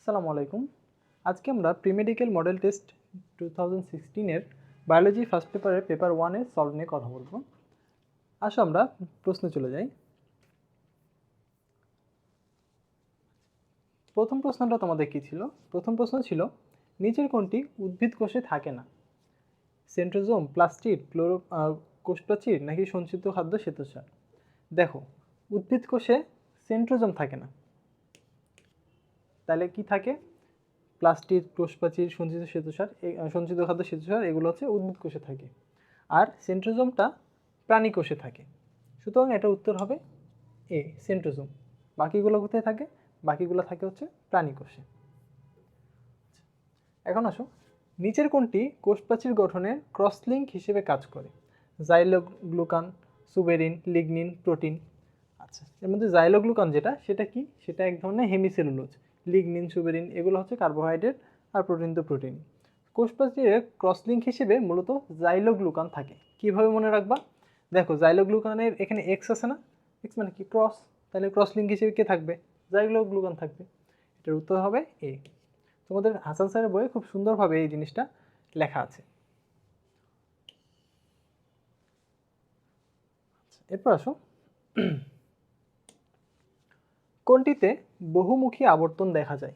আসসালামু আলাইকুম। আজকে আমরা প্রি-মেডিকেল মডেল টেস্ট 2016 এর বায়োলজি ফার্স্ট পেপারের পেপার 1 এর সলভ নিয়ে কথা বলবো। আসো আমরা প্রশ্নে চলে যাই। প্রথম প্রশ্নটা তোমাদের কি ছিল? প্রথম প্রশ্ন ছিল নিচের কোনটি উদ্ভিদ কোষে থাকে না? সেন্ট্রোজোম, প্লাস্টিড, কোষপ্রাচীর নাকি সঞ্চিত খাদ্য শ্বেতসার? দেখো, উদ্ভিদ কোষে সেন্ট্রোজোম থাকে না, তাহলে কি থাকে? প্লাস্টিড, কোষপ্রাচীর, সঞ্চিত শ্বেতসার, সঞ্চিত খাদ্য শ্বেতসার এগুলো হচ্ছে উদ্ভিদ কোষে থাকে। আর সেন্ট্রোজোমটা প্রাণী কোষে থাকে। সুতরাং এটা উত্তর হবে এ, সেন্ট্রোজোম। বাকিগুলো কোথায় থাকে? বাকিগুলো থাকে হচ্ছে প্রাণী কোষে। এখন আসো, নিচের কোনটি কোষপ্রাচীর গঠনের ক্রসলিঙ্ক হিসেবে কাজ করে? জাইলোগ্লুকান, সুবেরিন, লিগনিন, প্রোটিন। আচ্ছা, এর মধ্যে জাইলোগ্লুকান যেটা, সেটা কি? সেটা এক ধরনের হেমিসেলুলোজ। লিগনিন, সুবেরিন এগুলো হচ্ছে কার্বোহাইড্রেট, আর প্রোটিন তো প্রোটিন। কোষপ্রাচীরের ক্রসলিঙ্ক হিসেবে মূলত জাইলোগ্লুকান থাকে। কিভাবে মনে রাখবা? দেখো, জাইলোগ্লুকানের এখানে এক্স আছে না? এক্স মানে কি? ক্রস। তাহলে ক্রসলিঙ্ক হিসেবে কে থাকবে? জাইলোগ্লুকান থাকবে। এটার উত্তর হবে এ। তোমাদের হাসান স্যারের বইয়ে খুব সুন্দরভাবে এই জিনিসটা লেখা আছে। এরপর আসো, কোনটিতে বহুমুখী আবর্তন দেখা যায়?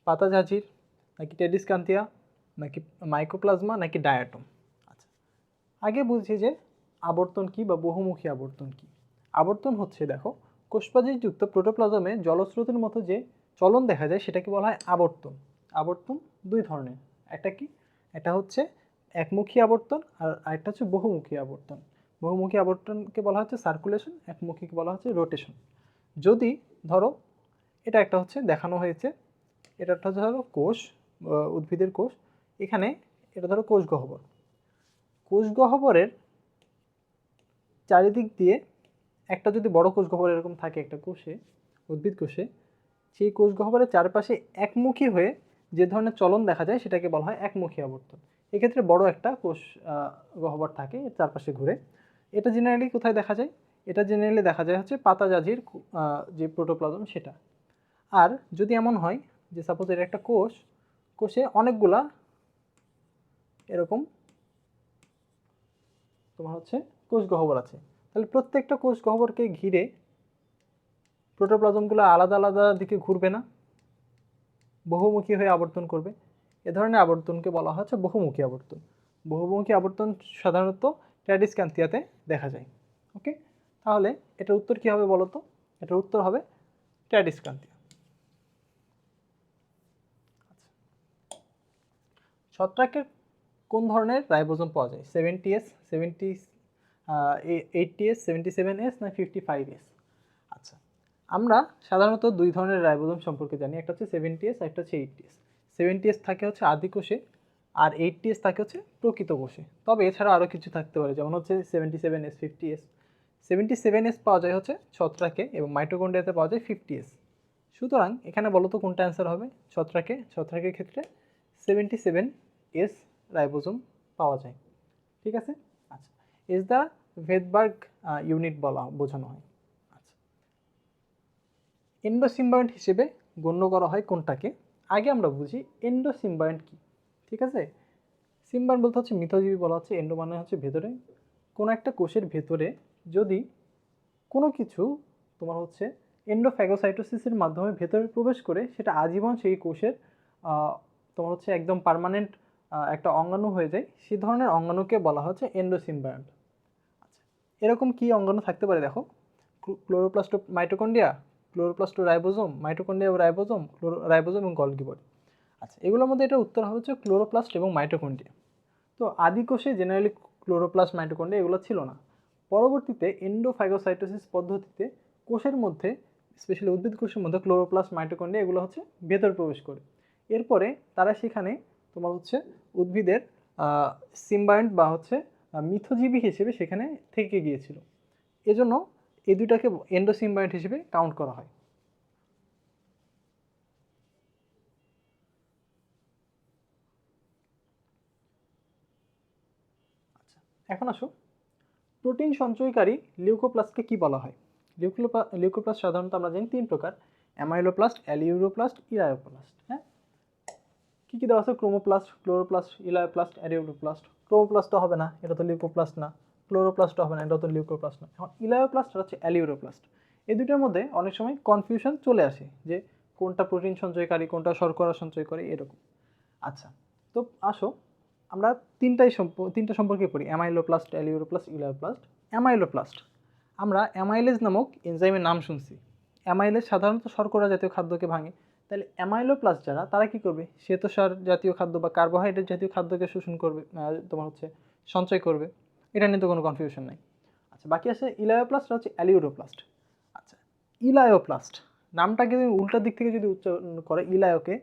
পাতাঝাঁঝির, নাকি টেডিসকান্থিয়া, নাকি মাইকোপ্লাজমা, নাকি ডায়াটম? আচ্ছা, আগে বুঝি যে আবর্তন কি বা বহুমুখী আবর্তন কি। আবর্তন হচ্ছে, দেখো, কোষপ্রাচীরযুক্ত প্রোটোপ্লাজমে জলস্রোতের মতো যে চলন দেখা যায় সেটাকে বলা হয় আবর্তন। আবর্তন দুই ধরনের, একটা কি? এটা হচ্ছে একমুখী আবর্তন, আর আরেকটা হচ্ছে বহুমুখী আবর্তন। বহুমুখী আবর্তনকে বলা হচ্ছে সার্কুলেশন, একমুখীকে বলা হচ্ছে রোটেশন। যদি ধরো, এটা একটা হচ্ছে দেখানো হয়েছে, এটা একটা ধরো কোষ, উদ্ভিদের কোষ। এখানে এটা ধরো কোষ গহ্বর। কোষ গহ্বরের চারিদিক দিয়ে একটা যদি বড় কোষ গহ্বর এরকম থাকে একটা কোষে, উদ্ভিদ কোষে, সেই কোষ গহ্বরের চারপাশে একমুখী হয়ে যে ধরনের চলন দেখা যায় সেটাকে বলা হয় একমুখী আবর্তন। এক্ষেত্রে বড় একটা কোষ গহ্বর থাকে, এর চারপাশে ঘুরে। এটা জেনারেলি কোথায় দেখা যায়? এটা জেনারেলি দেখা যায় হচ্ছে পাতাজাজির যে প্রোটোপ্লাজম সেটা। আর যদি এমন হয় যে সাপোজ এর একটা কোষ, কোষে অনেকগুলা এরকম তোমার হচ্ছে কোষ গহ্বর আছে, তাহলে প্রত্যেকটা কোষ গহ্বরকে ঘিরে প্রোটোপ্লাজমগুলো আলাদা আলাদা দিকে ঘুরবে না? বহুমুখী হয়ে আবর্তন করবে। এ ধরনের আবর্তনকে বলা হচ্ছে বহুমুখী আবর্তন। বহুমুখী আবর্তন সাধারণত ট্র্যাডিসক্যান্থিয়াতে দেখা যায়। ওকে, তাহলে এটার উত্তর কী হবে বলো তো? এটার উত্তর হবে ট্র্যাডিসক্যান্থিয়া। ছত্রাকের কোন ধরনের রাইবোজোম পাওয়া যায়? 70S, 80S, 77S না 55S? আচ্ছা, আমরা সাধারণত দুই ধরনের রাইবোজোম সম্পর্কে জানি, একটা হচ্ছে 70S আর একটা হচ্ছে 80S। 70S থাকে হচ্ছে আদি কোষে, আর 80S থাকে হচ্ছে প্রকৃত কোষে। তবে এছাড়া আরও কিছু থাকতে পারে, যেমন হচ্ছে 77S, 50S। 77S পাওয়া যায় হচ্ছে ছত্রাকে, এবং মাইটোকন্ড্রিয়াতে পাওয়া যায় 50S। সুতরাং এখানে বলো তো কোনটা অ্যান্সার হবে? ছত্রাকের ক্ষেত্রে 77S রাইবোজোম পাওয়া যায়। ঠিক আছে? আচ্ছা, এস দ্য ভেদবার্গ ইউনিট বোঝানো হয়। আচ্ছা, এন্ডোসিম্বায়ন্ট হিসেবে গণ্য করা হয় কোনটাকে? আগে আমরা বুঝি এন্ডোসিম্বায়ন্ট কি। ঠিক আছে? সিম্বায়ন্ট বলতে হচ্ছে মিথজীবী বলা হচ্ছে, এন্ডো মানে হচ্ছে ভেতরে। কোনো একটা কোষের ভেতরে যদি কোনো কিছু তোমার হচ্ছে এন্ডোফ্যাগোসাইটোসিসের মাধ্যমে ভেতরে প্রবেশ করে, সেটা আজীবন সেই কোষের তোমার হচ্ছে একদম পার্মানেন্ট একটা অঙ্গাণু হয়ে যায়, সেই ধরনের অঙ্গাণুকে বলা হচ্ছে এন্ডোসিম্বায়ন্ট। আচ্ছা, এরকম কি অঙ্গাণু থাকতে পারে? দেখো, chloroplast mitochondria, chloroplast ribosome, mitochondria ribosome, ribosome এবং গলগি বডি। আচ্ছা, এগুলোর মধ্যে এটা উত্তর হচ্ছে ক্লোরোপ্লাস্ট এবং মাইটোকন্ড্রিয়া। তো আদি কোষে জেনারেলি ক্লোরোপ্লাস্ট, মাইটোকন্ড্রিয়া এগুলো ছিল না। পরবর্তীতে এন্ডোফ্যাগোসাইটোসিস পদ্ধতিতে কোষের মধ্যে, স্পেশালি উদ্ভিদ কোষের মধ্যে ক্লোরোপ্লাস্ট, মাইটোকন্ড্রিয়া এগুলো হচ্ছে ভেতর প্রবেশ করে। এরপরে তারা সেখানে তোমার হচ্ছে উদ্ভিদের সিম্বায়ন্ট বা হচ্ছে মিথজীবী হিসেবে সেখানে থেকে গিয়েছিল। এজন্য এই দুইটাকে এন্ডোসিম্বায়ন্ট হিসেবে কাউন্ট করা হয়। আচ্ছা, এখন আসো, প্রোটিন সঞ্চয়কারী লিউকোপ্লাস্টকে কি বলা হয়? লিউকোপ্লাস্ট সাধারণত আমরা জানি তিন প্রকার: অ্যামাইলোপ্লাস্ট, অ্যালিউরোপ্লাস্ট, ইরায়োপ্লাস্ট। হ্যাঁ, কী দেওয়া আছে? Chromoplast, chloroplast, elaioplast, aleuroplast. Chromoplast তো হবে না, এটা তো লিউকোপ্লাস্ট না। ক্লোরোপ্লাস্ট হবে না, এটা তো লিউকোপ্লাস্ট না। এখন ইলায়োপ্লাস্ট আর হচ্ছে অ্যালিউরোপ্লাস্ট, এই দুটোর মধ্যে অনেক সময় কনফিউশন চলে আসে যে কোনটা প্রোটিন সঞ্চয়কারী, কোনটা শর্করা সঞ্চয়কারী, এরকম। আচ্ছা, তো আসো আমরা তিনটা সম্পর্কে পড়ি, অ্যামাইলোপ্লাস্ট, অ্যালিউরোপ্লাস্ট, ইলায়োপ্লাস্ট। অ্যামাইলোপ্লাস্ট, আমরা অ্যামাইলেজ নামক এনজাইমের নাম শুনছি। অ্যামাইলেজ সাধারণত শর্করা জাতীয় খাদ্যকে ভাঙে। তাহলে অ্যামাইলোপ্লাস্ট যারা, তারা কি করবে? শ্বেতসার জাতীয় খাদ্য বা কার্বোহাইড্রেট জাতীয় খাদ্যকে শোষণ করবে, তোমার হচ্ছে সঞ্চয় করবে। এটা নিয়ে তো কোনো কনফিউশন নাই। আচ্ছা, বাকি আছে ইলায়োপ্লাস্ট আর হচ্ছে অ্যালিউরোপ্লাস্ট। আচ্ছা, ইলায়োপ্লাস্ট নামটাকে যদি উল্টার দিক থেকে যদি উচ্চারণ করে, ইলায়োকে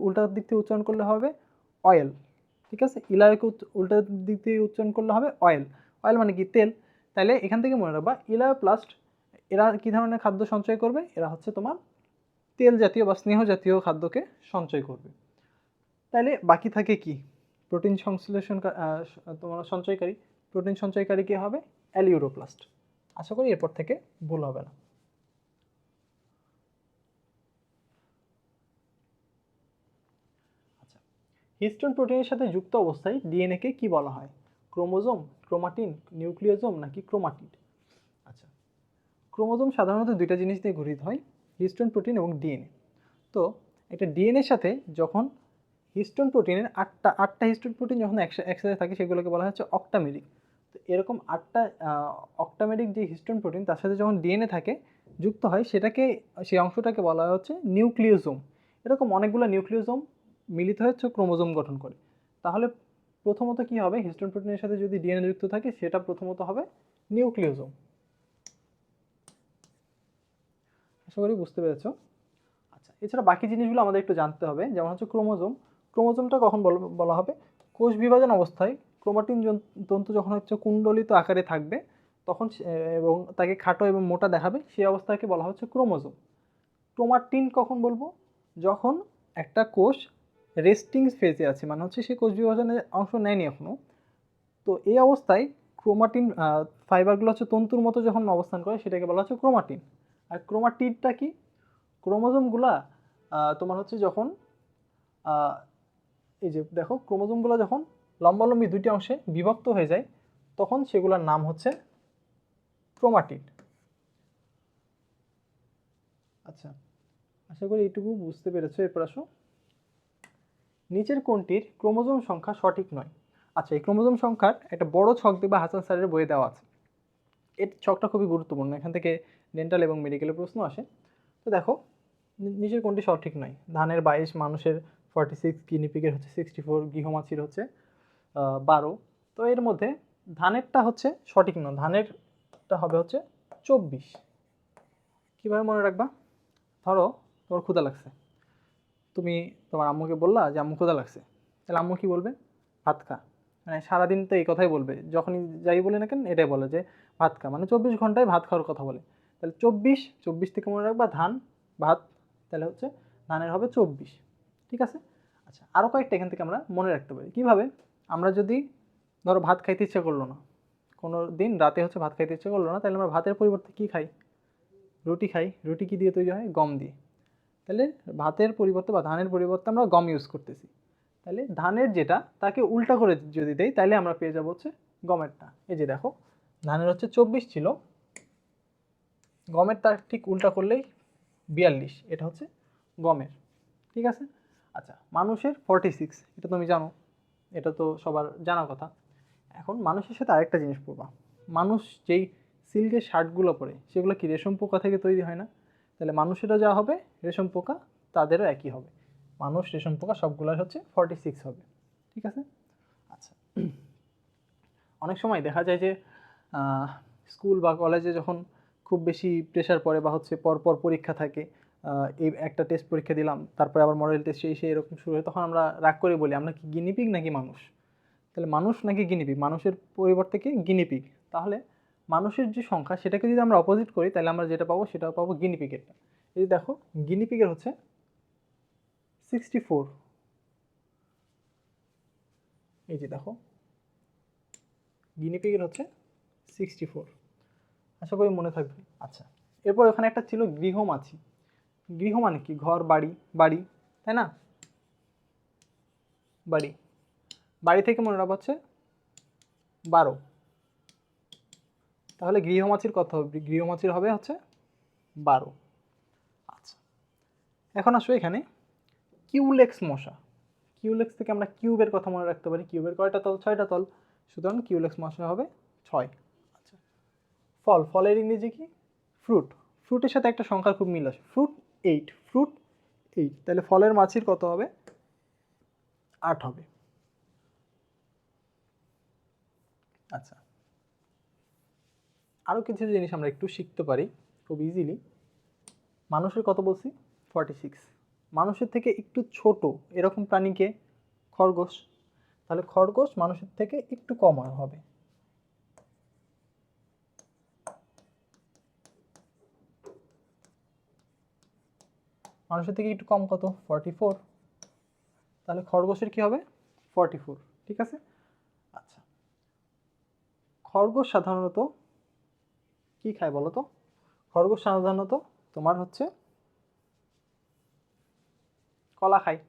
উল্টার দিক থেকে উচ্চারণ করলে হবে অয়েল। ঠিক আছে, ইলায়োকে উল্টার দিক থেকে উচ্চারণ করলে হবে অয়েল। অয়েল মানে কি? তেল। তাহলে এখান থেকে মনে রাখবা, ইলায়োপ্লাস্ট এরা কী ধরনের খাদ্য সঞ্চয় করবে? এরা হচ্ছে তোমার তেল জাতীয় বা স্নেহ জাতীয় খাদ্যকে সঞ্চয় করবে। তাহলে বাকি থাকে কি? প্রোটিন সংশ্লেষণ, তোমার সঞ্চয়কারী। প্রোটিন সঞ্চয়কারী কি হবে? অ্যালিউরোপ্লাস্ট। আশা করি এরপর থেকে ভুল হবে না। আচ্ছা, হিস্টোন প্রোটিনের সাথে যুক্ত অবস্থায় ডিএনএকে কি বলা হয়? ক্রোমোজোম, ক্রোমাটিন, নিউক্লিওজোম নাকি ক্রোমাটিড? আচ্ছা, ক্রোমোজোম সাধারণত দুইটা জিনিস দিয়ে গঠিত হয়, হিস্টোন প্রোটিন এবং ডিএনএ। তো একটা ডিএনএর সাথে যখন হিস্টোন প্রোটিনের আটটা হিস্টোন প্রোটিন যখন একসাথে থাকে, সেগুলোকে বলা হচ্ছে অক্টামেরিক। তো এরকম আটটা অক্টামেরিক যে হিস্টোন প্রোটিন, তার সাথে যখন ডিএনএ থাকে যুক্ত হয়, সেই অংশটাকে বলা হচ্ছে নিউক্লিওজোম। এরকম অনেকগুলো নিউক্লিওজোম মিলিত হচ্ছে ক্রোমোজোম গঠন করে। তাহলে প্রথমত কি হবে? হিস্টোন প্রোটিনের সাথে যদি ডিএনএ যুক্ত থাকে, সেটা প্রথমত হবে নিউক্লিওজোম। আশা করি বুঝতে পেরেছো। আচ্ছা, এছাড়া বাকি জিনিসগুলো আমাদের একটু জানতে হবে, যেমন হচ্ছে ক্রোমোজোম। ক্রোমোজোমটা কখন বলা হবে? কোষ বিভাজন অবস্থায় ক্রোমাটিন তন্তু যখন হচ্ছে কুণ্ডলিত আকারে থাকবে, তখন এবং তাকে খাটো এবং মোটা দেখাবে, সেই অবস্থাকে বলা হচ্ছে ক্রোমোজোম। ক্রোমাটিন কখন বলবো? যখন একটা কোষ রেস্টিং ফেজে আছে, মানে হচ্ছে সে কোষ বিভাজনের অংশ নেয়নি এখনো। তো এই অবস্থায় ক্রোমাটিন ফাইবারগুলো হচ্ছে তন্তুর মতো যখন অবস্থান করে, সেটাকে বলা হচ্ছে ক্রোমাটিন। আর ক্রোমাটিডটা কি? ক্রোমোজোমগুলা তোমার হচ্ছে যখন এই যে দেখো, ক্রোমোজোমগুলো যখন লম্বালম্বি দুইটি অংশে বিভক্ত হয়ে যায়, তখন সেগুলোর নাম হচ্ছে ক্রোমাটিড। আচ্ছা, আশা করি এইটুকু বুঝতে পেরেছো। এরপর আসো, নিচের কোনটির ক্রোমোজোম সংখ্যা সঠিক নয়? আচ্ছা, এই ক্রোমোজোম সংখ্যার একটা বড় ছক দেখবা হাসান স্যারের বইয়ে দেওয়া আছে। এই ছকটা খুবই গুরুত্বপূর্ণ, এখান থেকে ডেন্টাল এবং মেডিকেলের প্রশ্ন আসে। তো দেখো, নিচের কোনটি সঠিক নয়? ধানের 22, মানুষের 46, গিনিপিগের হচ্ছে 64, গৃহমাছির হচ্ছে 12। তো এর মধ্যে ধানেরটা হচ্ছে সঠিক নয়, ধানেরটা হবে হচ্ছে 24। কীভাবে মনে রাখবা? ধরো তোমার ক্ষুধা লাগছে, তুমি তোমার আম্মুকে বললা যে আম্মু ক্ষুধা লাগছে, তাহলে আম্মু কী বলবে? ভাত খা। মানে সারাদিন তো এই কথাই বলবে, যখনই যাই বলি না কেন এটাই বলে যে ভাত খা, মানে 24 ঘন্টায় ভাত খাওয়ার কথা বলে। তাহলে 24 থেকে মনে রাখবা ধান, ভাত, তাহলে হচ্ছে ধানের হবে 24। ঠিক আছে। আচ্ছা, আরও কয়েকটা এখান থেকে আমরা মনে রাখতে পারি। কীভাবে? আমরা যদি ধরো ভাত খাইতে ইচ্ছা করলো না, কোনো দিন রাতে হচ্ছে ভাত খাইতে ইচ্ছা করলো না, তাহলে আমরা ভাতের পরিবর্তে কী খাই? রুটি খাই। রুটি কী দিয়ে তৈরি হয়? গম দিয়ে। তাহলে ভাতের পরিবর্তে বা ধানের পরিবর্তে আমরা গম ইউজ করতেছি। তাহলে ধানের যেটা, তাকে উল্টা করে যদি দেই, তাহলে আমরা পেয়ে যাবো হচ্ছে গমেরটা। এই যে দেখো, ধানের হচ্ছে 24 ছিল, গমের তার ঠিক উল্টা করলেই 42, এটা হচ্ছে গমের। ঠিক আছে। আচ্ছা, মানুষের 46, এটা তুমি জানো, এটা তো সবার জানা কথা। এখন মানুষের সাথে আরেকটা জিনিস পড়বা, মানুষ যেই সিল্কের শার্টগুলো পরে, সেগুলো কি রেশম পোকা থেকে তৈরি হয় না? তাহলে মানুষেরও যা হবে রেশম পোকা, তাদেরও একই হবে। মানুষ, রেশম পোকা সবগুলোর হচ্ছে 46 হবে। ঠিক আছে। আচ্ছা, অনেক সময় দেখা যায় যে স্কুল বা কলেজে যখন খুব বেশি প্রেশার পড়ে বা হচ্ছে পরপর পরীক্ষা থাকে, এই একটা টেস্ট পরীক্ষা দিলাম, তারপরে আবার মডেল টেস্ট, সেই এরকম শুরু হয়, তখন আমরা রাগ করে বলি আমরা কি গিনিপিগ নাকি মানুষ? তাহলে মানুষ নাকি গিনিপিগ? মানুষের পরিবর্তে কি গিনিপিগ। তাহলে মানুষের যে সংখ্যা, সেটাকে যদি আমরা অপোজিট করি, তাহলে আমরা যেটা পাবো সেটা পাবো গিনিপিগেরটা। এই যে দেখো, গিনিপিগের হচ্ছে 64। এই যে দেখো, গিনিপিগের হচ্ছে 64। আশা করি মনে থাকবে। আচ্ছা, এরপর ওখানে একটা ছিল গৃহমাছি। গৃহ মানে কি? ঘর, বাড়ি, বাড়ি, তাই না? বাড়ি, বাড়ি থেকে মনে রাখা হচ্ছে 12, তাহলে গৃহমাছির কত হবে? গৃহমাছির হবে হচ্ছে 12। আচ্ছা, এখন আসো এখানে কিউলেক্স মশা। কিউলেক্স থেকে আমরা কিউবের কথা মনে রাখতে পারি, কিউবের কয়টা তল? 6টা তল, সুতরাং কিউলেক্স মশা হবে 6। আচ্ছা, ফল, ফলের ইংরেজি কি? ফ্রুট। ফ্রুটের সাথে একটা সংখ্যার খুব মিল আছে, ফ্রুট 8, ফ্রুট 8, তাহলে ফলের মাছির কত হবে? 8 হবে। আচ্ছা, আরও কিছু জিনিস আমরা একটু শিখতে পারি খুব ইজিলি। মানুষের কত বলছি? 46। মানুষের থেকে একটু ছোট এরকম প্রাণীকে? খরগোশ। তাহলে খরগোশ মানুষের থেকে একটু কম হবে। মানুষের থেকে একটু কম কত? 44। তাহলে খরগোশের কি হবে? 44, ঠিক আছে। আচ্ছা, খরগোশ সাধারণত কি খায় বলো তো? খরগোশ সাধারণত তোমার হচ্ছে কলা খায়,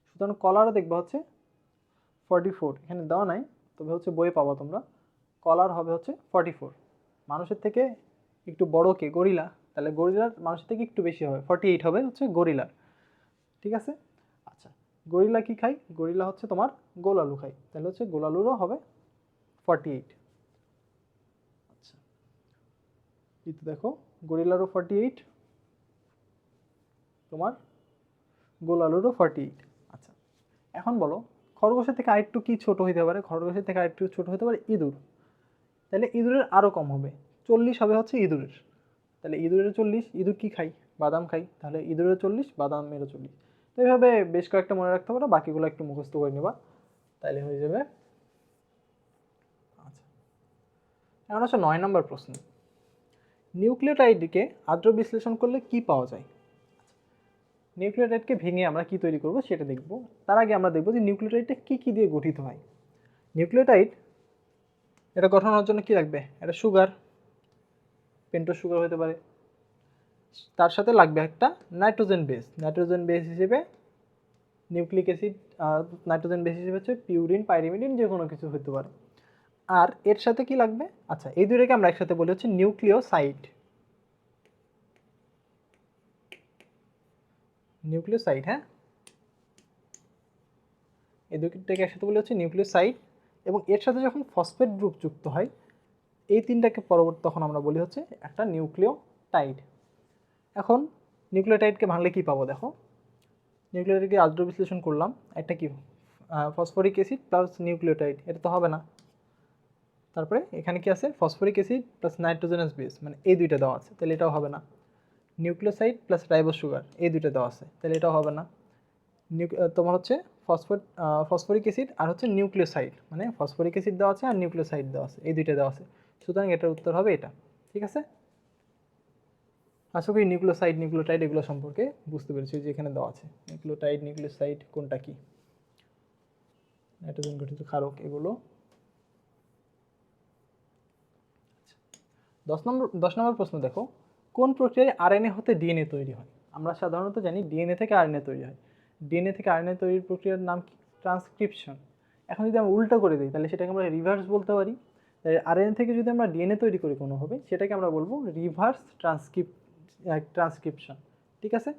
সুতরাং কলারও দেখবা হচ্ছে 44, এখানে দেওয়া নাই তবে হচ্ছে বইয়ে পাবো তোমরা। কলার হবে হচ্ছে 44। মানুষের থেকে একটু বড় কে? গরিলা, তাহলে গরিলার মানুষের থেকে একটু বেশি হবে, 48 হবে হচ্ছে গরিলার, ঠিক আছে। আচ্ছা, গরিলা কি খায়? গরিলা হচ্ছে তোমার গোল আলু খায়, তাহলে হচ্ছে গোল আলুরও হবে 48। আচ্ছা, কিন্তু দেখো গরিলারও 48, তোমার গোল আলুরও 48। আচ্ছা, এখন বলো খরগোশের থেকে আরেকটু কি ছোট হইতে পারে? খরগোশের থেকে আরেকটু ছোট হতে পারে ইঁদুর, তাহলে ইঁদুরের আরও কম হবে, 40 হবে হচ্ছে ইঁদুরের। তাহলে ইঁদুরের 40, ইঁদুর কি খাই? বাদাম খাই, তাহলে ইঁদুরের 40, বাদামেরও 40। তো এইভাবে বেশ কয়েকটা মনে রাখতে পারো, বাকিগুলো একটু মুখস্থ করে নেবা, তাহলে হয়ে যাবে। আচ্ছা, এখন আসলে 9 নম্বর প্রশ্ন, নিউক্লিওটাইডকে আদ্র বিশ্লেষণ করলে কি পাওয়া যায়? নিউক্লিওটাইডকে ভেঙে আমরা কি তৈরি করব সেটা দেখব। তার আগে আমরা দেখব যে নিউক্লিওটাইডটা কি কি দিয়ে গঠিত হয়। নিউক্লিওটাইড এটা গঠন হওয়ার জন্য কি লাগবে? এটা সুগার, পেন্টোজ সুগার হতে পারে, তার সাথে লাগবে একটা নাইট্রোজেন বেস। নাইট্রোজেন বেস হিসেবে নিউক্লিক অ্যাসিড, নাইট্রোজেন বেস হিসেবে হচ্ছে পিউরিন, পাইরিমিডিন, যে কোনো কিছু হতে পারে। আর এর সাথে কি লাগবে? আচ্ছা, এই দুইটাকে আমরা একসাথে বলি হচ্ছে নিউক্লিওসাইড। নিউক্লিওসাইড, হ্যাঁ, এই দুইটাকে একসাথে বলি হচ্ছে নিউক্লিওসাইড। এবং এর সাথে যখন ফসফেট গ্রুপ যুক্ত হয়, এই তিনটাকে পরবর্তী তখন আমরা বলি হচ্ছে একটা নিউক্লিওটাইড। এখন নিউক্লিওটাইডকে ভাঙলে কি পাবো? দেখো, নিউক্লিওটাইডকে আদ্র বিশ্লেষণ করলাম, একটা কি ফসফরিক অ্যাসিড প্লাস নিউক্লিওটাইড, এটা তো হবে না। তারপরে এখানে কি আছে? Phosphoric acid plus nitrogenous base, মানে এই দুইটা দেওয়া আছে, তাহলে এটাও হবে না। নিউক্লিওসাইড প্লাস রাইবোজ সুগার, এই দুইটা দেওয়া আছে, তাহলে এটাও হবে না। তোমার হচ্ছে ফসফরিক অ্যাসিড আর হচ্ছে নিউক্লিওসাইড, মানে ফসফরিক অ্যাসিড দেওয়া আছে আর নিউক্লিওসাইড দেওয়া আছে, এই দুইটা দেওয়া আছে, সুতরাং এটার উত্তর হবে এটা, ঠিক আছে। আশা করি নিউক্লিওসাইড, নিউক্লিওটাইড এগুলো সম্পর্কে বুঝতে পেরেছি যে এখানে দেওয়া আছে। নিউক্লিওটাইড, নিউক্লিওসাইড কোনটা কি, নাইট্রোজেন গঠিত ক্ষারক এগুলো। 10 নম্বর প্রশ্ন দেখো, কোন প্রক্রিয়ায় আরএনএ হতে ডিএনএ তৈরি হয়? আমরা সাধারণত জানি ডিএনএ থেকে আরএনএ তৈরি হয়। ডিএনএ থেকে আরএনএ তৈরির প্রক্রিয়ার নাম কি? ট্রান্সক্রিপশন। এখন যদি আমরা উল্টো করে দিই তাহলে সেটাকে আমরা রিভার্স বলতে পারি। তাই আরএনএ থেকে যদি আমরা ডিএনএ তৈরি করি কোনোভাবে, সেটাকে আমরা বলবো রিভার্স ট্রান্সক্রিপশন, ঠিক আছে।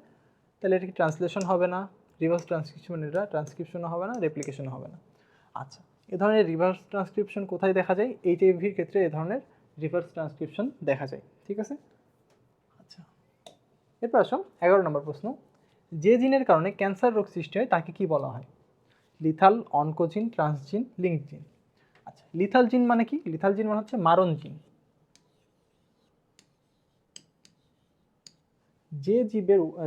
তাহলে এটা কি ট্রান্সলেশন হবে না? রিভার্স ট্রান্সক্রিপশন, এটা ট্রান্সক্রিপশনও হবে না, রেপ্লিকেশনও হবে না। আচ্ছা, এ ধরনের রিভার্স ট্রান্সক্রিপশন কোথায় দেখা যায়? এইচআইভির ক্ষেত্রে এ ধরনের রিভার্স ট্রান্সক্রিপশন দেখা যায়, ঠিক আছে। আচ্ছা, এরপর আসো 11 নম্বর প্রশ্ন, যে জিনের কারণে ক্যান্সার রোগ সৃষ্টি হয় তাকে কি বলা হয়? লিথাল, অনকোজিন, ট্রান্সজিন, লিঙ্ক জিন। আচ্ছা, লিথাল জিন মানে কি? লিথাল জিন মানে হচ্ছে মারণ জিন।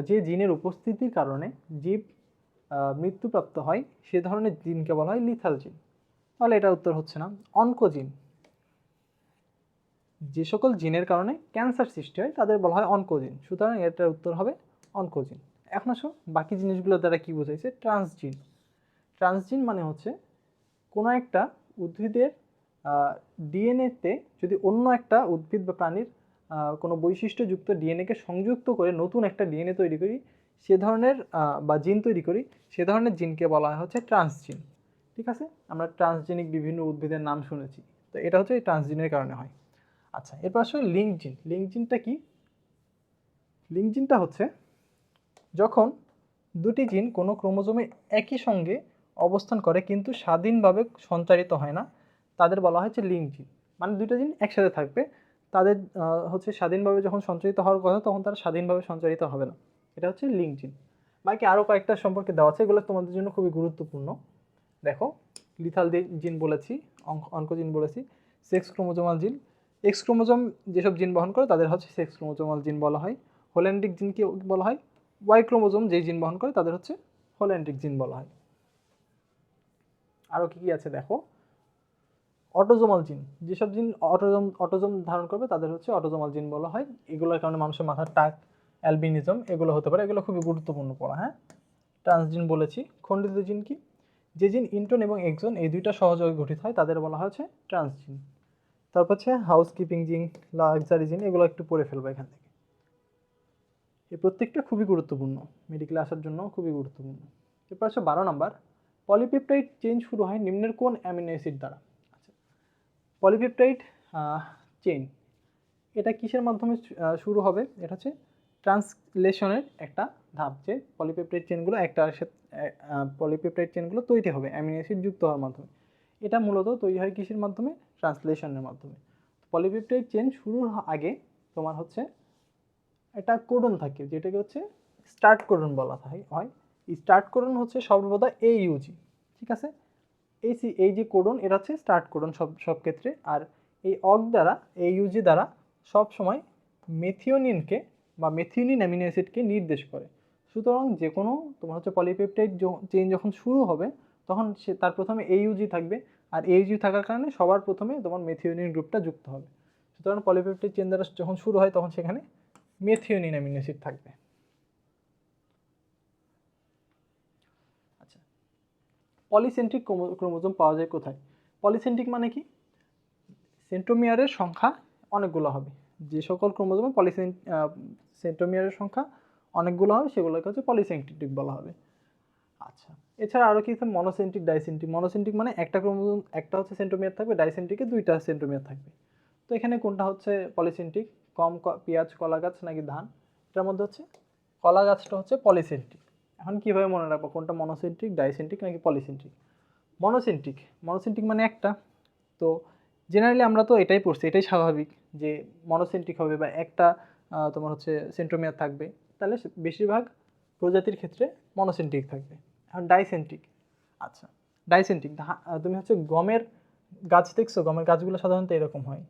যে জিনের উপস্থিতির কারণে জীব মৃত্যুপ্রাপ্ত হয় সে ধরনের জিনকে বলা হয় লিথাল জিন। তাহলে এটা উত্তর হচ্ছে না। অনকোজিন, যে সকল জিনের কারণে ক্যান্সার সৃষ্টি হয় তাদের বলা হয় অনকোজিন, সুতরাং এটার উত্তর হবে অনকোজিন। এখন আসো বাকি জিনিসগুলো দ্বারা কি বোঝাইছে? ট্রান্সজিন। ট্রান্সজিন মানে হচ্ছে কোনো একটা উদ্ভিদের ডিএনএতে যদি অন্য একটা উদ্ভিদ বা প্রাণীর কোনো বৈশিষ্ট্যযুক্ত ডিএনএকে সংযুক্ত করে নতুন একটা ডিএনএ তৈরি করি, সে ধরনের বা জিন তৈরি করি, সে ধরনের জিনকে বলা হয় হচ্ছে ট্রান্সজিন। ঠিক আছে, আমরা ট্রান্সজেনিক বিভিন্ন উদ্ভিদের নাম শুনেছি, তো এটা হচ্ছে এই ট্রান্সজিনের কারণে হয়। আচ্ছা, এরপর আসলে লিঙ্ক জিন। লিঙ্ক জিনটা কি? লিঙ্ক জিনটা হচ্ছে যখন দুটি জিন কোনো ক্রোমোজোমে একই সঙ্গে অবস্থান করে কিন্তু স্বাধীনভাবে সঞ্চারিত হয় না, তাদের বলা হচ্ছে লিঙ্ক জিন। মানে দুটো জিন একসাথে থাকবে, তাদের হচ্ছে স্বাধীনভাবে যখন সঞ্চারিত হওয়ার কথা তখন তারা স্বাধীনভাবে সঞ্চারিত হবে না, এটা হচ্ছে লিঙ্ক জিন। বাকি আরও কয়েকটা সম্পর্কে দেওয়া আছে, এগুলো তোমাদের জন্য খুবই গুরুত্বপূর্ণ। দেখো, লিথাল জিন বলেছি, অনকোজিন বলেছি, সেক্স ক্রোমোজোমাল জিন। এক্স ক্রোমোজোম যেসব জিন বহন করে তাদের হচ্ছে সেক্স ক্রোমোজোমাল জিন বলা হয়। হোল্যান্ডিক জিনকে বলা হয়। ওয়াই ক্রোমোজোম যেই জিন বহন করে তাদের হচ্ছে হোল্যান্ডিক জিন বলা হয়। আরও কী কী আছে দেখো, অটোজোমাল জিন, যেসব জিন অটোজোম ধারণ করবে তাদের হচ্ছে অটোজোমাল জিন বলা হয়। এগুলোর কারণে মানুষের মাথার টাক, অ্যালবিনিজম এগুলো হতে পারে, এগুলো খুবই গুরুত্বপূর্ণ পড়া। হ্যাঁ, ট্রান্সজিন বলেছি। খণ্ডিত জিন কি? যে জিন ইন্ট্রন এবং এক্সন এই দুইটা সহযোগে গঠিত হয় তাদের বলা হচ্ছে ট্রান্সজিন। তারপর হচ্ছে হাউসকিপিং জিন, লাক্সারি জিন, এগুলো একটু পড়ে ফেলবো এখান থেকে। এই প্রত্যেকটা খুবই গুরুত্বপূর্ণ, মেডিকেলে আসার জন্য খুবই গুরুত্বপূর্ণ। এরপর হচ্ছে 12 নাম্বার, পলিপেপটাইড চেইন শুরু হয় নিম্নের কোন অ্যামিনো অ্যাসিড দ্বারা? আচ্ছা, পলিপেপটাইড চেইন এটা কিসের মাধ্যমে শুরু হবে? এটা হচ্ছে ট্রান্সলেশনের একটা ধাপ, যে পলিপেপটাইড চেনগুলো পলিপেপটাইড চেনগুলো তৈরি হবে অ্যামিনো অ্যাসিড যুক্ত হওয়ার মাধ্যমে। এটা মূলত তৈরি হয় কিসের মাধ্যমে? ট্রান্সলেশনের মাধ্যমে। পলিপেপটাইড চেন শুরুর আগে তোমার হচ্ছে একটা কোডন থাকে, যেটাকে হচ্ছে স্টার্ট কোডন বলা হয়। স্টার্ট কোডন হচ্ছে সর্বদা AUG। ঠিক আছে, এই যে কোডন, এটা হচ্ছে স্টার্ট কোডন সব ক্ষেত্রে। আর এই দ্বারা, AUG দ্বারা সব সময় মেথিওনিনকে বা মেথিওনিন অ্যামিনো অ্যাসিডকে নির্দেশ করে। সুতরাং যে কোনো তোমার হচ্ছে পলিপেপটাইড চেইন যখন শুরু হবে তখন তার প্রথমে AUG থাকবে, আর AUG থাকার কারণে সবার প্রথমে তোমার মেথিওনিন গ্রুপটা যুক্ত হবে। সুতরাং পলিপেপটাইড চেইন দ্বারা যখন শুরু হয় তখন সেখানে মেথিওনিন অ্যামিনো অ্যাসিড থাকবে। আচ্ছা, পলিসেন্ট্রিক ক্রোমোজোম পাওয়া যায় কোথায়? পলিসেন্ট্রিক মানে কি? সেন্ট্রোমিয়ারের সংখ্যা অনেকগুলো হবে। যে সকল ক্রোমোজোমে সেন্ট্রোমিয়ারের সংখ্যা অনেকগুলো হবে সেগুলোকে হচ্ছে পলিসেন্ট্রিক বলা হবে। আচ্ছা, এছাড়া আরও কি আছে? মনোসেন্ট্রিক, ডাইসেন্ট্রিক। মনোসেন্ট্রিক মানে একটা ক্রোমোজোম একটা হচ্ছে সেন্ট্রোমিয়ার থাকবে, ডাইসেন্ট্রিকে দুইটা সেন্ট্রোমিয়ার থাকবে। তো এখানে কোনটা হচ্ছে পলিসেন্ট্রিক? পেঁয়াজ, কলা গাছ নাকি ধান? এটার মধ্যে হচ্ছে কলা গাছটা হচ্ছে পলিসেন্ট্রিক। এখন কীভাবে মনে রাখবো কোনটা মনোসেন্ট্রিক, ডাইসেন্ট্রিক নাকি পলিসেন্ট্রিক? মনোসেন্ট্রিক মানে একটা। তো জেনারেলি আমরা তো এটাই পড়ছি, এটাই স্বাভাবিক যে মনোসেন্ট্রিক হবে বা একটা তোমার হচ্ছে সেন্ট্রোমিয়ার থাকবে, তাহলে বেশিরভাগ প্রজাতির ক্ষেত্রে মনোসেন্ট্রিক থাকবে। এখন ডাইসেন্ট্রিক। আচ্ছা, ডাইসেন্ট্রিক তুমি হচ্ছে গমের গাছ দেখছো? গমের গাছগুলো সাধারণত এরকম হয়,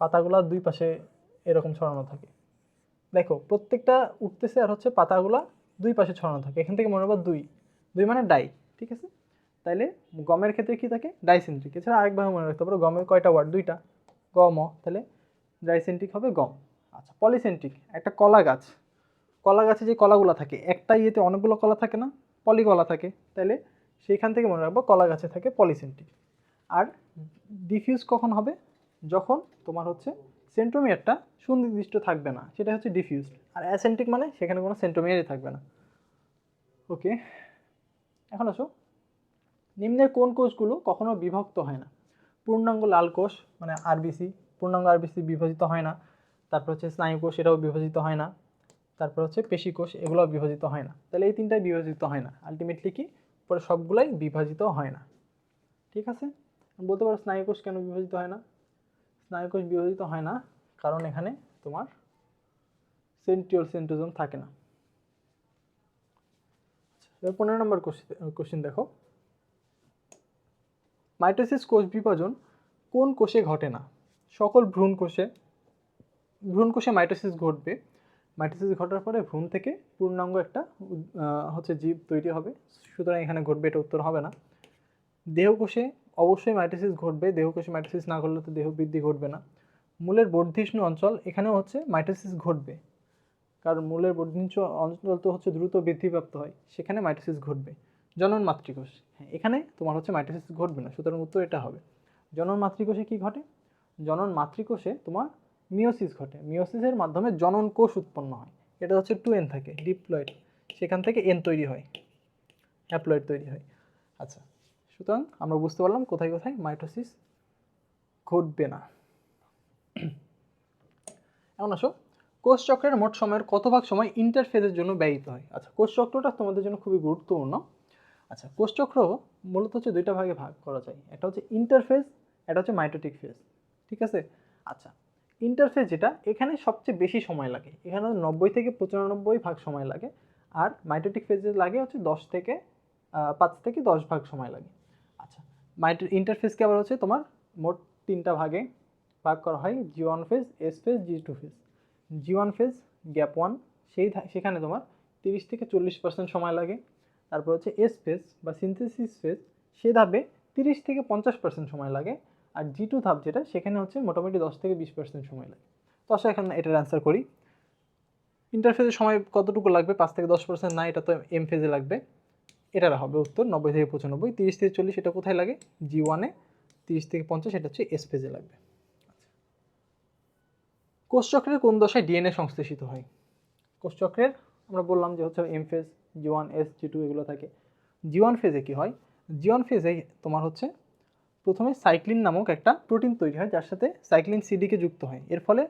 পাতাগুলো দুই পাশে এরকম ছড়ানো থাকে। দেখো, প্রত্যেকটা উঠতেছে আর হচ্ছে পাতাগুলো দুই পাশে ছড়ানো থাকে। এখান থেকে মনে রাখবা দুই মানে ডাই। ঠিক আছে, তাইলে গমের ক্ষেত্রে কি থাকে? ডাইসেন্ট্রিক। এছাড়া আরেকভাবে মনে রাখতে পারো, গমের কয়টা ওয়ার্ড? দুইটা, গম, তাহলে ডাইসেন্ট্রিক হবে গম। আচ্ছা, পলিসেন্ট্রিক একটা কলা গাছ। কলা গাছে যে কলাগুলো থাকে, একটা ইয়েতে অনেকগুলো কলা থাকে না, পলিকলা থাকে, তাহলে সেইখান থেকে মনে রাখবো কলা গাছে থাকে পলিসেন্ট্রিক। আর ডিফিউজ কখন হবে? যখন তোমার হচ্ছে সেন্ট্রোমিয়ারটা সুনির্দিষ্ট থাকবে না, সেটা হচ্ছে ডিফিউজ। আর অ্যাসেন্ট্রিক মানে সেখানে কোনো সেন্ট্রোমিয়ারই থাকবে না। ওকে, এখন আসো, নিম্নের কোন কোষগুলো কখনো বিভক্ত হয় না? পূর্ণাঙ্গ লাল কোষ মানে আরবিসি, পূর্ণাঙ্গ আরবিসি বিভাজিত হয় না। তারপর হচ্ছে স্নায়ু কোষ, এটাও বিভাজিত হয় না। তারপর হচ্ছে পেশি কোষ, এগুলো বিভাজিত হয় না। তাহলে এই তিনটাই বিভাজিত হয় না, আলটিমেটলি কি পরে সবগুলাই বিভাজিত হয় না। ঠিক আছে, বলতে পারো স্নায়ু কোষ কেন বিভাজিত হয় না? স্নায়ু কোষ বিভাজিত হয় না কারণ এখানে তোমার সেন্ট্রিওল সেন্ট্রোজোম থাকে না। 15 নম্বর কোশ্চেন দেখো, মাইটোসিস কোষ বিভাজন কোন কোষে ঘটে না? সকল ভ্রূণ কোষে মাইটোসিস ঘটবে। মাইটোসিস ঘটার পরে ভ্রূণ থেকে পূর্ণাঙ্গ একটা হচ্ছে জীব তৈরি হবে, সুতরাং এখানে ঘটবে, এটা উত্তর হবে না। দেহকোষে অবশ্যই মাইটোসিস ঘটবে, দেহকোষে মাইটোসিস না ঘটলে তো দেহ বৃদ্ধি ঘটবে না। মূলের বর্ধিষ্ণু অঞ্চল, এখানেও হচ্ছে মাইটোসিস ঘটবে, কারণ মূলের বর্ধিষ্ণু অঞ্চল তো হচ্ছে দ্রুত বৃদ্ধিপ্রাপ্ত হয়, সেখানে মাইটোসিস ঘটবে। জনন মাতৃকোষ, হ্যাঁ, এখানে তোমার হচ্ছে মাইটোসিস ঘটবে না, সুতরাং উত্তর এটা হবে। জনন মাতৃকোষে কি ঘটে? জনন মাতৃকোষে তোমার মিওসিস ঘটে। মিওসিসের মাধ্যমে জনন কোষ উৎপন্ন হয়, সেটা হচ্ছে 2n থাকে, ডিপ্লয়েড, সেখান থেকে n তৈরি হয়, হ্যাপ্লয়েড তৈরি হয়। আচ্ছা, সুতরাং আমরা বুঝতে পারলাম কোথায় কোথায় মাইটোসিস ঘটবে না। এখন আসো, কোষ চক্রের মোট সময়ের কত ভাগ সময় ইন্টারফেজের জন্য ব্যয়িত হয়। আচ্ছা, কোষ চক্রটা তোমাদের জন্য খুবই গুরুত্বপূর্ণ। আচ্ছা, কোষ চক্র মূলত হচ্ছে দুইটা ভাগে ভাগ করা যায়, একটা হচ্ছে ইন্টারফেজ, একটা হচ্ছে মাইটোটিক ফেজ, ঠিক আছে। আচ্ছা, ইন্টারফেজ যেটা, এখানে সবচেয়ে বেশি সময় লাগে, এখানে 90 থেকে 95 ভাগ সময় লাগে। আর মাইটোটিক ফেজে লাগে হচ্ছে 5 থেকে 10 ভাগ সময় লাগে। আচ্ছা, ইন্টারফেজকে আবার হচ্ছে তোমার মোট 3টা ভাগে ভাগ করা হয়, G1 phase, S phase, G2 phase. G1 phase gap 1, সেখানে তোমার 30 থেকে 40% সময় লাগে। তারপর হচ্ছে এস ফেজ বা সিনথেসিস ফেজ, সে ধাপে 30 থেকে 50% সময় লাগে। আর G2 ধাপ যেটা, সেখানে হচ্ছে মোটামুটি 10 থেকে 20% সময় লাগে। তো আসলে এখন এটার অ্যান্সার করি। ইন্টারফেজের সময় কতটুকু লাগবে, 5 থেকে 10% না, এটা তো এম ফেজে লাগবে। এটার হবে উত্তর 90 থেকে 95। 30 থেকে 40 এটা কোথায় লাগে, G1-এ। 30 থেকে 50 এটা হচ্ছে এস ফেজে লাগবে। কোষচক্রের কোন দশায় ডিএনএ সংশ্লেষিত হয়। কোষচক্রের আমরা বললাম যে হচ্ছে M phase, G1, S, G2 এগুলো থাকে। G1 ফেজে কি হয়, G1 ফেজে তোমার হচ্ছে প্রথমে সাইক্লিন নামক একটা প্রোটিন তৈরি হয়, যার সাথে সাইক্লিন সিডিকে যুক্ত হয়। এর ফলে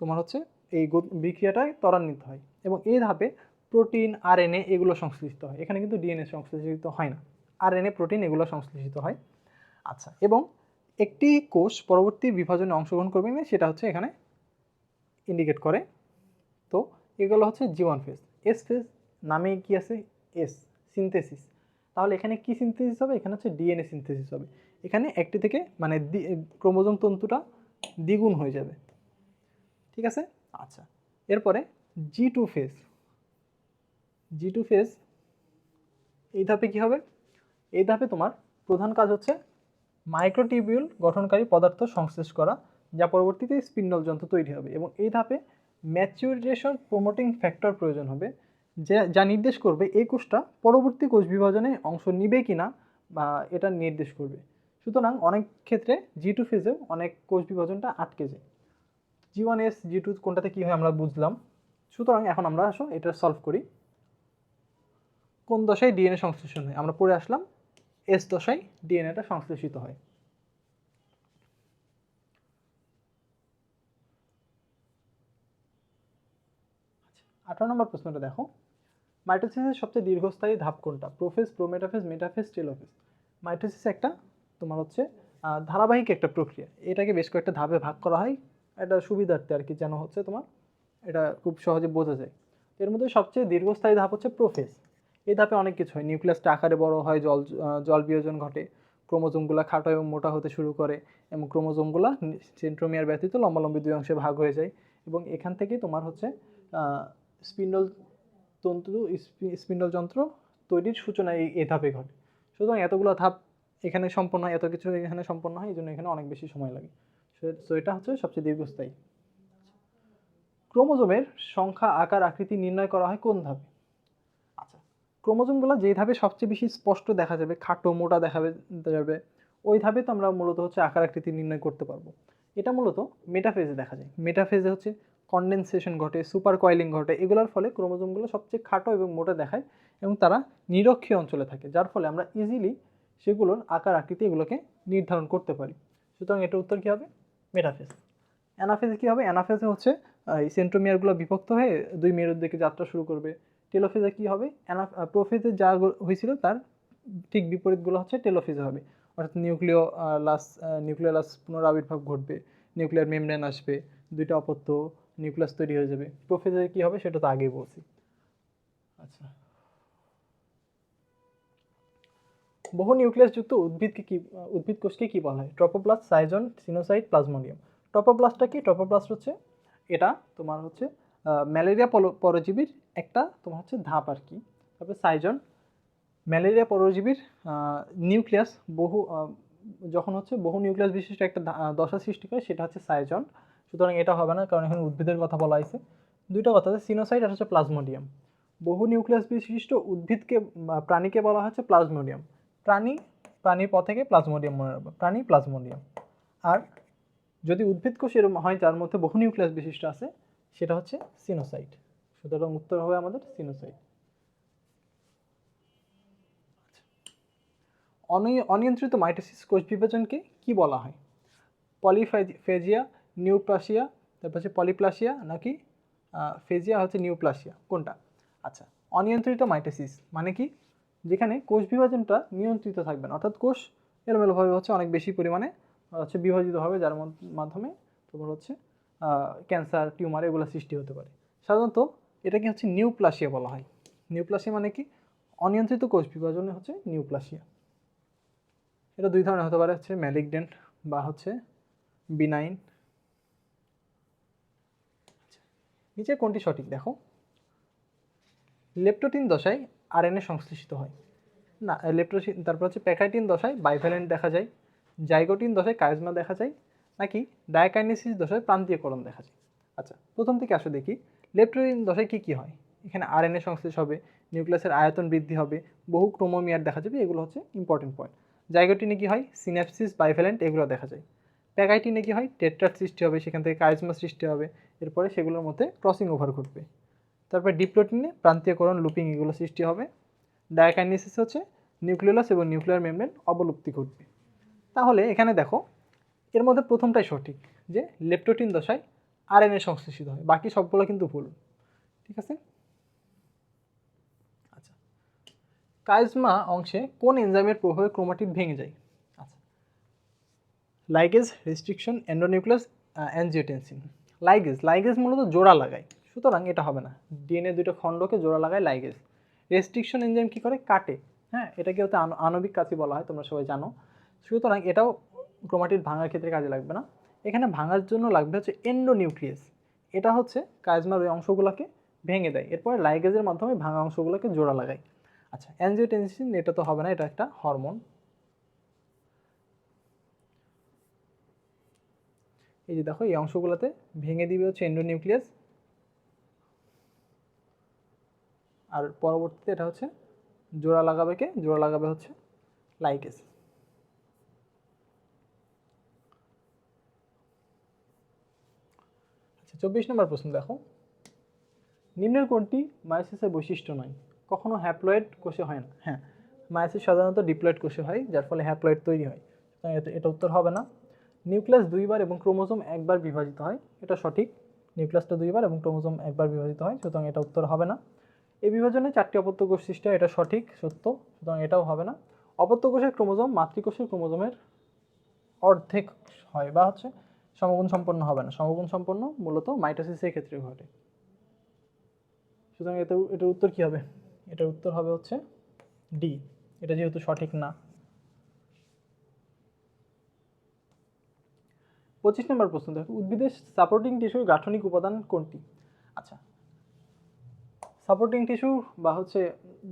তোমার হচ্ছে এই বিক্রিয়াটায় ত্বরান্বিত হয়, এবং এই ধাপে প্রোটিন, আরএনএ এগুলো সংশ্লেষিত হয়। এখানে কিন্তু ডিএনএ সংশ্লেষিত হয় না, আরএনএ, প্রোটিন এগুলো সংশ্লেষিত হয়। আচ্ছা, এবং একটি কোষ পরবর্তী বিভাজনে অংশগ্রহণ করবে না, সেটা হচ্ছে এখানে ইন্ডিকেট করে। তো এগুলো হচ্ছে G1 ফেজ। এস ফেজ নামে কি আছে, এস, সিনথেসিস। তাহলে এখানে কি সিনথেসিস হবে, এখানে হচ্ছে ডিএনএ সিনথেসিস হবে। এখানে একটি থেকে মানে ক্রোমোজোম তন্তুটা দ্বিগুণ হয়ে যাবে, ঠিক আছে। আচ্ছা, এরপরে G2 ফেজ। G2 ফেজ, এই ধাপে কি হবে, এই ধাপে তোমার প্রধান কাজ হচ্ছে মাইক্রোটিবিউল গঠনকারী পদার্থ সংশ্লেষ করা, যা পরবর্তীতে স্পিন্ডল যন্ত্র তৈরি হবে। এবং এই ধাপে ম্যাচুরেশন প্রমোটিং ফ্যাক্টর প্রয়োজন হবে, যা নির্দেশ করবে এই কোষটা পরবর্তী কোষ বিভাজনে অংশ নিবে কিনা, বা এটা নির্দেশ করবে। সুতরাং অনেক ক্ষেত্রে G2 ফেজেও অনেক কোষ বিভাজনটা আটকে যায়। G1, S, G2 কোনটাতে কী হয় আমরা বুঝলাম। সুতরাং এখন আমরা আসো এটা সলভ করি। কোন দশায় ডিএনএ সংশ্লেষণ হয়, আমরা পড়ে আসলাম এস দশায় ডিএনএটা সংশ্লেষিত হয়। 18 নম্বর প্রশ্নটা দেখো, মাইটোসিসের সবচেয়ে দীর্ঘস্থায়ী ধাপ কোনটা, prophase, prometaphase, metaphase, telophase. Mitosis একটা তোমার হচ্ছে ধারাবাহিক একটা প্রক্রিয়া, এটাকে বেশ কয়েকটা ধাপে ভাগ করা হয়, এটা সুবিধার্থে আর কি, যেন হচ্ছে তোমার এটা খুব সহজে বোঝা যায়। এর মধ্যে সবচেয়ে দীর্ঘস্থায়ী ধাপ হচ্ছে প্রোফেজ। এই ধাপে অনেক কিছু হয়, নিউক্লিয়াসটা আকারে বড় হয়, জল বিয়োজন ঘটে, ক্রোমোজোমগুলো খাটো এবং মোটা হতে শুরু করে, এবং ক্রোমোজোমগুলো সেন্ট্রোমিয়ার ব্যতীত লম্বালম্বি দুই অংশে ভাগ হয়ে যায়। এবং এখান থেকে তোমার হচ্ছে স্পিন্ডল তন্তু, স্পিন্ডল যন্ত্র তৈরির সূচনা এই ধাপে ঘটে। সুতরাং এতগুলো ধাপ এখানে সম্পন্ন হয়, এত কিছু এখানে সম্পন্ন হয়, এই জন্য এখানে অনেক বেশি সময় লাগে। সো এটা হচ্ছে সবচেয়ে দীর্ঘস্থায়ী। ক্রোমোজোমের সংখ্যা, আকার, আকৃতি নির্ণয় করা হয় কোন ধাপে। আচ্ছা, ক্রোমোজোমগুলো যে ধাপে সবচেয়ে বেশি স্পষ্ট দেখা যাবে, খাটো মোটা দেখা যাবে, ওই ধাপে তো আমরা মূলত হচ্ছে আকার আকৃতি নির্ণয় করতে পারবো। এটা মূলত মেটাফেজে দেখা যায়। মেটাফেজে হচ্ছে কনডেনসেশন ঘটে, সুপার কয়েলিং ঘটে, এগুলোর ফলে ক্রোমোজোমগুলো সবচেয়ে খাটো এবং মোটা দেখায়, এবং তারা নিরক্ষীয় অঞ্চলে থাকে, যার ফলে আমরা ইজিলি সেগুলোর আকার আকৃতি এগুলোকে নির্ধারণ করতে পারি। সুতরাং এটার উত্তর কী হবে, মেটাফেজ। অ্যানাফেজে কী হবে, অ্যানাফেজে হচ্ছে এই সেন্ট্রোমিয়ারগুলো বিভক্ত হয়ে দুই মেরুর দিকে যাত্রা শুরু করবে। টেলোফেজে কী হবে, প্রোফেজে যা হয়েছিল তার ঠিক বিপরীতগুলো হচ্ছে টেলোফেজে হবে, অর্থাৎ নিউক্লিয়াস পুনরাবির্ভাব ঘটবে, নিউক্লিয়ার মেমব্রেন আসবে, দুইটা অপত্য নিউক্লিয়াস তৈরি হয়ে যাবে। প্রোফেজে কী হবে সেটা তো আগেই বলছি। আচ্ছা, বহু নিউক্লিয়াসযুক্ত উদ্ভিদ কোষকে কি বলা হয়, ট্রপোপ্লাস্ট, সাইজন, সিনোসাইট, প্লাজমোডিয়াম। ট্রপোপ্লাস্টটা কি, ট্রপোপ্লাস্ট হচ্ছে এটা তোমার হচ্ছে ম্যালেরিয়া পরজীবীর একটা তোমার হচ্ছে ধাপ আর কি। তারপরে সাইজন, ম্যালেরিয়া পরজীবীর নিউক্লিয়াস যখন হচ্ছে বহু নিউক্লিয়াস বিশিষ্ট একটা দশা সৃষ্টি করে, সেটা হচ্ছে সাইজন। সুতরাং এটা হবে না, কারণ এখানে উদ্ভিদের কথা বলা হয়েছে। দুইটা কথা আছে, সিনোসাইট আর হচ্ছে প্লাজমোডিয়াম। বহু নিউক্লিয়াস বিশিষ্ট উদ্ভিদকে প্রাণীকে বলা হচ্ছে প্লাজমোডিয়াম। প্রাণীর পর থেকে প্লাজমোডিয়াম মনে রাখবো, প্রাণী প্লাজমোডিয়াম। আর যদি উদ্ভিদ কোষ এরকম হয় যার মধ্যে বহু নিউক্লিয়াস বিশিষ্ট আছে, সেটা হচ্ছে সিনোসাইট। সুতরাং উত্তর হবে আমাদের সিনোসাইড। অনিয়ন্ত্রিত মাইটোসিস কোষ বিভাজনকে কি বলা হয়? পলিফেজিয়া, নিউপ্লাসিয়া, তারপর হচ্ছে পলিপ্লাসিয়া নাকি ফেজিয়া হচ্ছে নিউপ্লাসিয়া, কোনটা? আচ্ছা, অনিয়ন্ত্রিত মাইটোসিস মানে কি? যেখানে কোষ বিভাজনটা নিয়ন্ত্রিত থাকবে না, অর্থাৎ কোষ এলোমেলোভাবে হচ্ছে অনেক বেশি পরিমাণে হচ্ছে বিভাজিত হবে, যার মাধ্যমে তোমার হচ্ছে ক্যান্সার, টিউমার এগুলো সৃষ্টি হতে পারে। সাধারণত এটাকে হচ্ছে নিউপ্লাসিয়া বলা হয়। নিউপ্লাসিয়া মানে কি? অনিয়ন্ত্রিত কোষ বিভাজনে হচ্ছে নিউপ্লাসিয়া। এটা দুই ধরনের হতে পারে, হচ্ছে ম্যালিগন্যান্ট বা হচ্ছে বিনাইন। নিচে কোনটি সঠিক দেখো? লেপ্টোটিন দশায় আরএনএ সংশ্লেষিত হয় না, লেপ্টোটিন তারপর হচ্ছে প্যাকাইটিন দশায় বাইভ্যালেন্ট দেখা যায়, জাইগোটিন দশায় কাইজমা দেখা যায়, নাকি ডায়াকাইনেসিস দশায় প্রান্তীয়করণ দেখা যায়? আচ্ছা, প্রথম থেকে আসলে দেখি লেপ্টোটিন দশায় কি কি হয়। এখানে আরএনএ সংশ্লেষ হবে, নিউক্লিয়াসের আয়তন বৃদ্ধি হবে, বহু ক্রোমোমিয়ার দেখা যাবে, এগুলো হচ্ছে ইম্পর্টেন্ট পয়েন্ট। জাইগোটিনে কি হয়? সিন্যাপসিস, বাইভ্যালেন্ট এগুলো দেখা যায়। প্যাকাইটিনে কি হয়? টেট্রার সৃষ্টি হবে, সেখান থেকে কাইজমা সৃষ্টি হবে, এরপরে সেগুলোর মধ্যে ক্রসিং ওভার ঘটবে। তারপরে ডিপ্লোটিনে প্রান্তীয়করণ, লুপিং এগুলো সৃষ্টি হবে। ডায়াকাইনেসিস হচ্ছে নিউক্লিয়াস এবং নিউক্লিয়ার মেমব্রেন অবলুপ্তি ঘটবে। তাহলে এখানে দেখো এর মধ্যে প্রথমটাই সঠিক, যে লেপ্টোটিন দশায় আরএনএ সংশ্লেষিত হয়, বাকি সবগুলো কিন্তু ভুল। ঠিক আছে। আচ্ছা, কাইজমা অংশে কোন এনজাইমের প্রভাবে ক্রোমাটিড ভেঙে যায়? আচ্ছা, ligase, restriction, endonuclease, angiotensin. Ligase মূলত জোড়া লাগায়, সুতরাং এটা হবে না। ডিএনএ দুটো খণ্ডকে জোড়া লাগায় লাইগেজ। রেস্ট্রিকশন এনজাইম কি করে? কাটে। হ্যাঁ, এটাকে হচ্ছে আণবিক কাঁচি বলা হয়, তোমরা সবাই জানো। সুতরাং এটাও ক্রোমাটিড ভাঙার ক্ষেত্রে কাজে লাগবে না। এখানে ভাঙার জন্য লাগবে হচ্ছে এন্ডোনিউক্লিয়াস। এটা হচ্ছে কাইজমার ওই অংশগুলোকে ভেঙে দেয়, এরপরে লাইগেজের মাধ্যমে ভাঙা অংশগুলোকে জোড়া লাগায়। আচ্ছা, অ্যানজিওটেনসিন এটা তো হবে না, এটা একটা হরমোন। এই যে দেখো এই অংশগুলোতে ভেঙে দিবে হচ্ছে এন্ডোনিউক্লিয়াস, আর পরবর্তীতে এটা হচ্ছে জোড়া লাগাবে কে? জোড়া লাগাবে হচ্ছে লাইগেজ। আচ্ছা, 24 নম্বর প্রশ্ন দেখো, নিম্নের কোনটি মায়োসিসের বৈশিষ্ট্য নয়? কখনো হ্যাপ্লয়েড কোষে হয় না। হ্যাঁ, মায়োসিস সাধারণত ডিপ্লয়েড কোষে হয়, যার ফলে হ্যাপ্লয়েড তৈরি হয়। এটা উত্তর হবে না। নিউক্লিয়াস দুইবার এবং ক্রোমোজোম একবার বিভাজিত হয়, এটা সঠিক। নিউক্লিয়াসটা দুইবার এবং ক্রোমোজোম একবার বিভাজিত হয়, সুতরাং এটা উত্তর হবে না। এই বিভাজনে 4টি অপত্য কোষ সৃষ্টি হয়, এটা সঠিক, সত্য, সুতরাং এটাও হবে না। অপত্য কোষের ক্রোমোজোম মাতৃকোষের ক্রোমোজোমের অর্ধেক হয়, বা হচ্ছে সমগুণ সম্পন্ন হবে না। সমগুণ সম্পন্ন মূলত মাইটোসিসের ক্ষেত্রে ঘটে। সুতরাং এটার উত্তর কি হবে? এটার উত্তর হবে হচ্ছে ডি, এটা যেহেতু সঠিক না। 25 নম্বর প্রশ্ন দেখো, উদ্ভিদের সাপোর্টিং টিস্যুর গাঠনিক উপাদান কোনটি? আচ্ছা, সাপোর্টিং টিস্যু বা হচ্ছে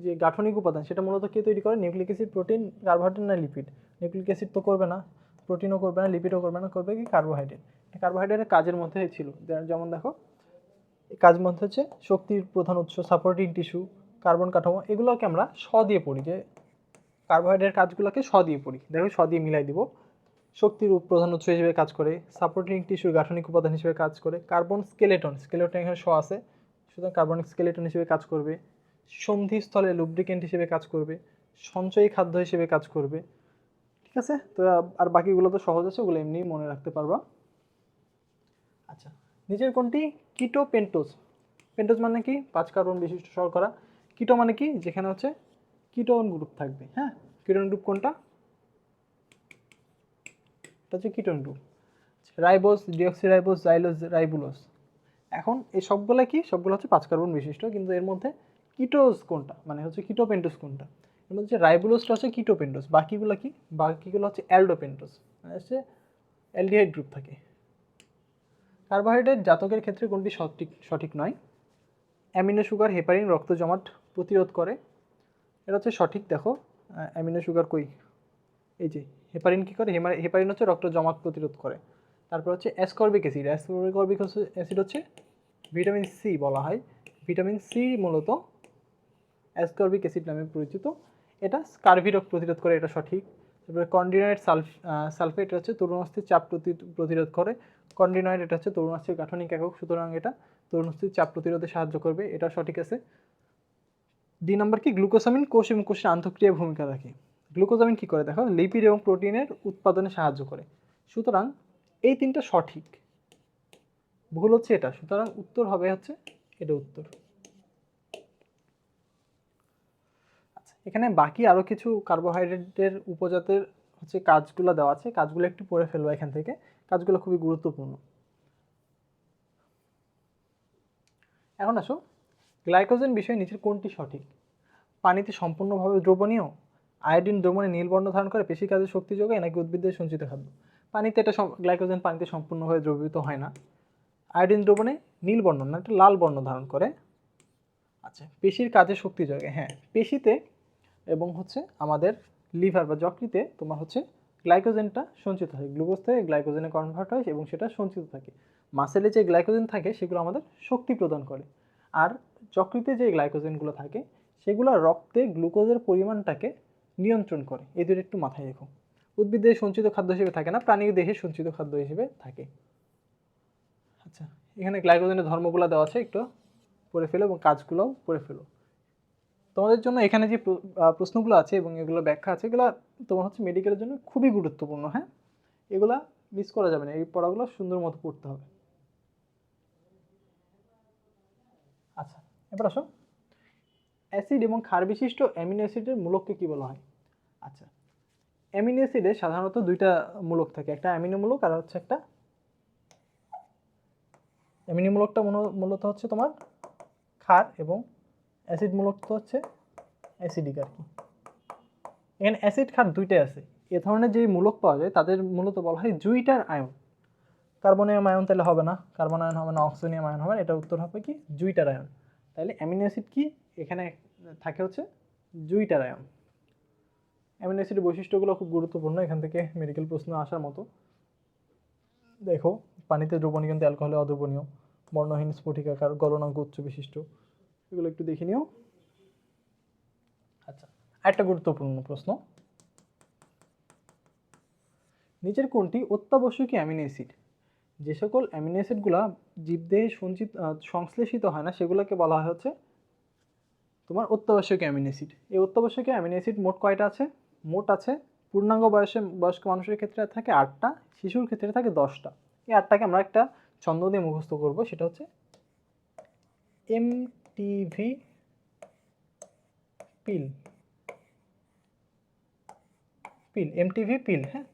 যে গাঠনিক উপাদান, সেটা মূলত কে তৈরি করে? নিউক্লিক অ্যাসিড, প্রোটিন, কার্বোহাইড্রেট না লিপিড? নিউক্লিক অ্যাসিড তো করবে না, প্রোটিনও করবে না, লিপিডও করবে না, করবে কি? কার্বোহাইড্রেট। কার্বোহাইড্রেটের কাজের মধ্যে ছিল, যেমন দেখো কাজ মধ্যে হচ্ছে শক্তির প্রধান উৎস, সাপোর্টিং টিস্যু, কার্বন কাঠামো, এগুলোকে আমরা স দিয়ে পড়ি, যে কার্বোহাইড্রেট কাজগুলোকে স দিয়ে পড়ি। দেখো স দিয়ে মিলাই দিব। শক্তির প্রধান উৎস হিসেবে কাজ করে, সাপোর্টিং টিস্যুর গাঠনিক উপাদান হিসেবে কাজ করে, কার্বন স্কেলেটন, এখানে স আছে, সুতরাং কার্বনিক স্কেলেটন হিসেবে কাজ করবে, সন্ধিস্থলে লুব্রিকেন্ট হিসেবে কাজ করবে, সঞ্চয়ী খাদ্য হিসেবে কাজ করবে। ঠিক আছে, তো আর বাকিগুলো তো সহজ আছে, ওগুলো এমনি মনে রাখতে পারবা। আচ্ছা, নিচের কোনটি কিটো পেন্টোজ? পেন্টোজ মানে কি? 5 কার্বন বিশিষ্ট শর্করা। কিটো মানে কি? যেখানে হচ্ছে কিটোন গ্রুপ থাকবে। হ্যাঁ, কিটোন গ্রুপ কোনটা? এটা হচ্ছে ketone group. Ribose, deoxyribose, xylose, ribulose. এখন এই সবগুলো কি? সবগুলো হচ্ছে 5 কার্বন বিশিষ্ট, কিন্তু এর মধ্যে কিটোজ কোনটা, মানে হচ্ছে কিটোপেন্টোজ কোনটা? এর মধ্যে হচ্ছে রাইবুলোজটা হচ্ছে কিটোপেন্টোজ, বাকিগুলো কি? বাকিগুলো হচ্ছে অ্যালডোপেন্টোজ, মানে হচ্ছে অ্যালডিহাইড গ্রুপ থাকে। কার্বোহাইড্রেট জাতকের ক্ষেত্রে কোনটি সঠিক নয়? অ্যামিনো সুগার, হেপারিন রক্ত জমাট প্রতিরোধ করে, এটা হচ্ছে সঠিক। দেখো অ্যামিনো সুগার কই? এই যে হেপারিন কি করে? হেপারিন হচ্ছে রক্ত জমাট প্রতিরোধ করে। তারপর হচ্ছে অ্যাসকর্বিক অ্যাসিড হচ্ছে ভিটামিন সি বলা হয়। ভিটামিন সি মূলত অ্যাসকর্বিক অ্যাসিড নামে পরিচিত, এটা স্কারভি রোগ প্রতিরোধ করে, এটা সঠিক। তারপরে কন্ডিনয়েড সালফেট হচ্ছে তরুণাস্থির চাপ প্রতিরোধ করে। কন্ডিনয়েড এটা হচ্ছে তরুণাস্থির গাঠনিক একক, সুতরাং এটা তরুণাস্থির চাপ প্রতিরোধে সাহায্য করবে, এটা সঠিক আছে। ডি নাম্বার কি, গ্লুকোসামিন কোষ এবং কোষের আন্তঃক্রিয়ায় ভূমিকা রাখে। গ্লুকোসামিন কি করে দেখো, লিপিড এবং প্রোটিনের উৎপাদনে সাহায্য করে, সুতরাং এই তিনটা সঠিক, ভুল হচ্ছে এটা, সুতরাং উত্তর হবে হচ্ছে এটা উত্তর। আচ্ছা, এখানে বাকি আরও কিছু কার্বোহাইড্রেটের উপজাতের হচ্ছে কাজগুলো দেওয়া আছে, কাজগুলো একটু পড়ে ফেলবো এখান থেকে, কাজগুলো খুবই গুরুত্বপূর্ণ। এখন আসো, গ্লাইকোজেন বিষয়ে নিচের কোনটি সঠিক? পানিতে সম্পূর্ণভাবে দ্রবণীয়, আয়োডিন দ্রবণে নীল বর্ণ ধারণ করে পেশি কাজে শক্তি যোগায়, নাকি উদ্ভিদের সঞ্চিত খাদ্য? পানিতে এটা গ্লাইকোজেন পানিতে সম্পূর্ণভাবে দ্রবীভূত হয় না। আয়োডিন দ্রবণে নীল বর্ণ না, এটা লাল বর্ণ ধারণ করে। আচ্ছা, পেশির কাজে শক্তি যোগায়, হ্যাঁ পেশিতে এবং হচ্ছে আমাদের লিভার বা যকৃতে তোমার হচ্ছে গ্লাইকোজেনটা সঞ্চিত হয়, গ্লুকোজ থেকে গ্লাইকোজেনে কনভার্ট হয় এবং সেটা সঞ্চিত থাকে। মাসেলে যে গ্লাইকোজেন থাকে সেগুলো আমাদের শক্তি প্রদান করে, আর যকৃতে যে গ্লাইকোজেনগুলো থাকে সেগুলো রক্তে গ্লুকোজের পরিমাণটাকে নিয়ন্ত্রণ করে। এই দুটো একটু মাথায় রেখো। উদ্ভিদের সঞ্চিত খাদ্য হিসেবে থাকে না, প্রাণী দেহে সঞ্চিত খাদ্য হিসেবে থাকে। আচ্ছা, এখানে গ্লাইকোজেনের ধর্মগুলো দেওয়া আছে, একটু পড়ে ফেলো এবং কাজগুলোও পড়ে ফেলো। তোমাদের জন্য এখানে যে প্রশ্নগুলো আছে এবং এগুলো ব্যাখ্যা আছে, এগুলো তোমার হচ্ছে মেডিকেলের জন্য খুবই গুরুত্বপূর্ণ, হ্যাঁ এগুলা মিস করা যাবে না, এই পড়াগুলো সুন্দর মতো পড়তে হবে। আচ্ছা, এবার আসো, অ্যাসিড এবং ক্ষার বিশিষ্ট অ্যামিনো অ্যাসিডের মূলককে কি বলা হয়? আচ্ছা, অ্যামিনো অ্যাসিডে সাধারণত দুইটা মূলক থাকে, একটা অ্যামিনো মূলক আর হচ্ছে একটা অ্যামিনো মূলকটা মূলত হচ্ছে তোমার ক্ষার, এবং অ্যাসিড মূলকটা হচ্ছে অ্যাসিডিক আর কি। এখানে অ্যাসিড ক্ষার দুইটাই আছে। এ ধরনের যে মূলক পাওয়া যায় তাদের মূলত বলা হয় জুইটার আয়ন। কার্বনিয়াম আয়ন তাহলে হবে না, কার্বন আয়ন হবে না, অক্সিজেনিয়াম আয়ন হবে না, এটা উত্তর হবে কি জুইটার আয়ন। তাহলে অ্যামিনো অ্যাসিড কি, এখানে থাকে হচ্ছে জুইটার আয়ন। অ্যামিনো অ্যাসিডের বৈশিষ্ট্যগুলো খুব গুরুত্বপূর্ণ, এখান থেকে মেডিকেল প্রশ্ন আসার মতো। দেখো, পানিতে দ্রবণীয় কিন্তু অ্যালকোহলে অদ্রবণীয়, বর্ণহীন স্ফটিকাকার, গলনাঙ্ক উচ্চ বিশিষ্ট, এগুলো একটু দেখে নিও। আচ্ছা, একটা গুরুত্বপূর্ণ প্রশ্ন, নিচের কোনটি অত্যাবশ্যকীয় অ্যামিনো অ্যাসিড? যে সকল অ্যামিনো অ্যাসিডগুলো জীবদেহে সংশ্লেষিত হয় না সেগুলোকে বলা হয় হচ্ছে তোমার অত্যাবশ্যকীয় অ্যামিনো অ্যাসিড। এই অত্যাবশ্যকীয় অ্যামিনো অ্যাসিড মোট কয়টা আছে? মোট আছে পূর্ণাঙ্গ বয়স্ক মানুষের ক্ষেত্রে থাকে 8টা, শিশুর ক্ষেত্রে থাকে 10টা। এই 8টাকে আমরা একটা ছন্দ দিয়ে মুখস্থ করবো, সেটা হচ্ছে এমটিভি পিল, এমটিভি পিল, হ্যাঁ।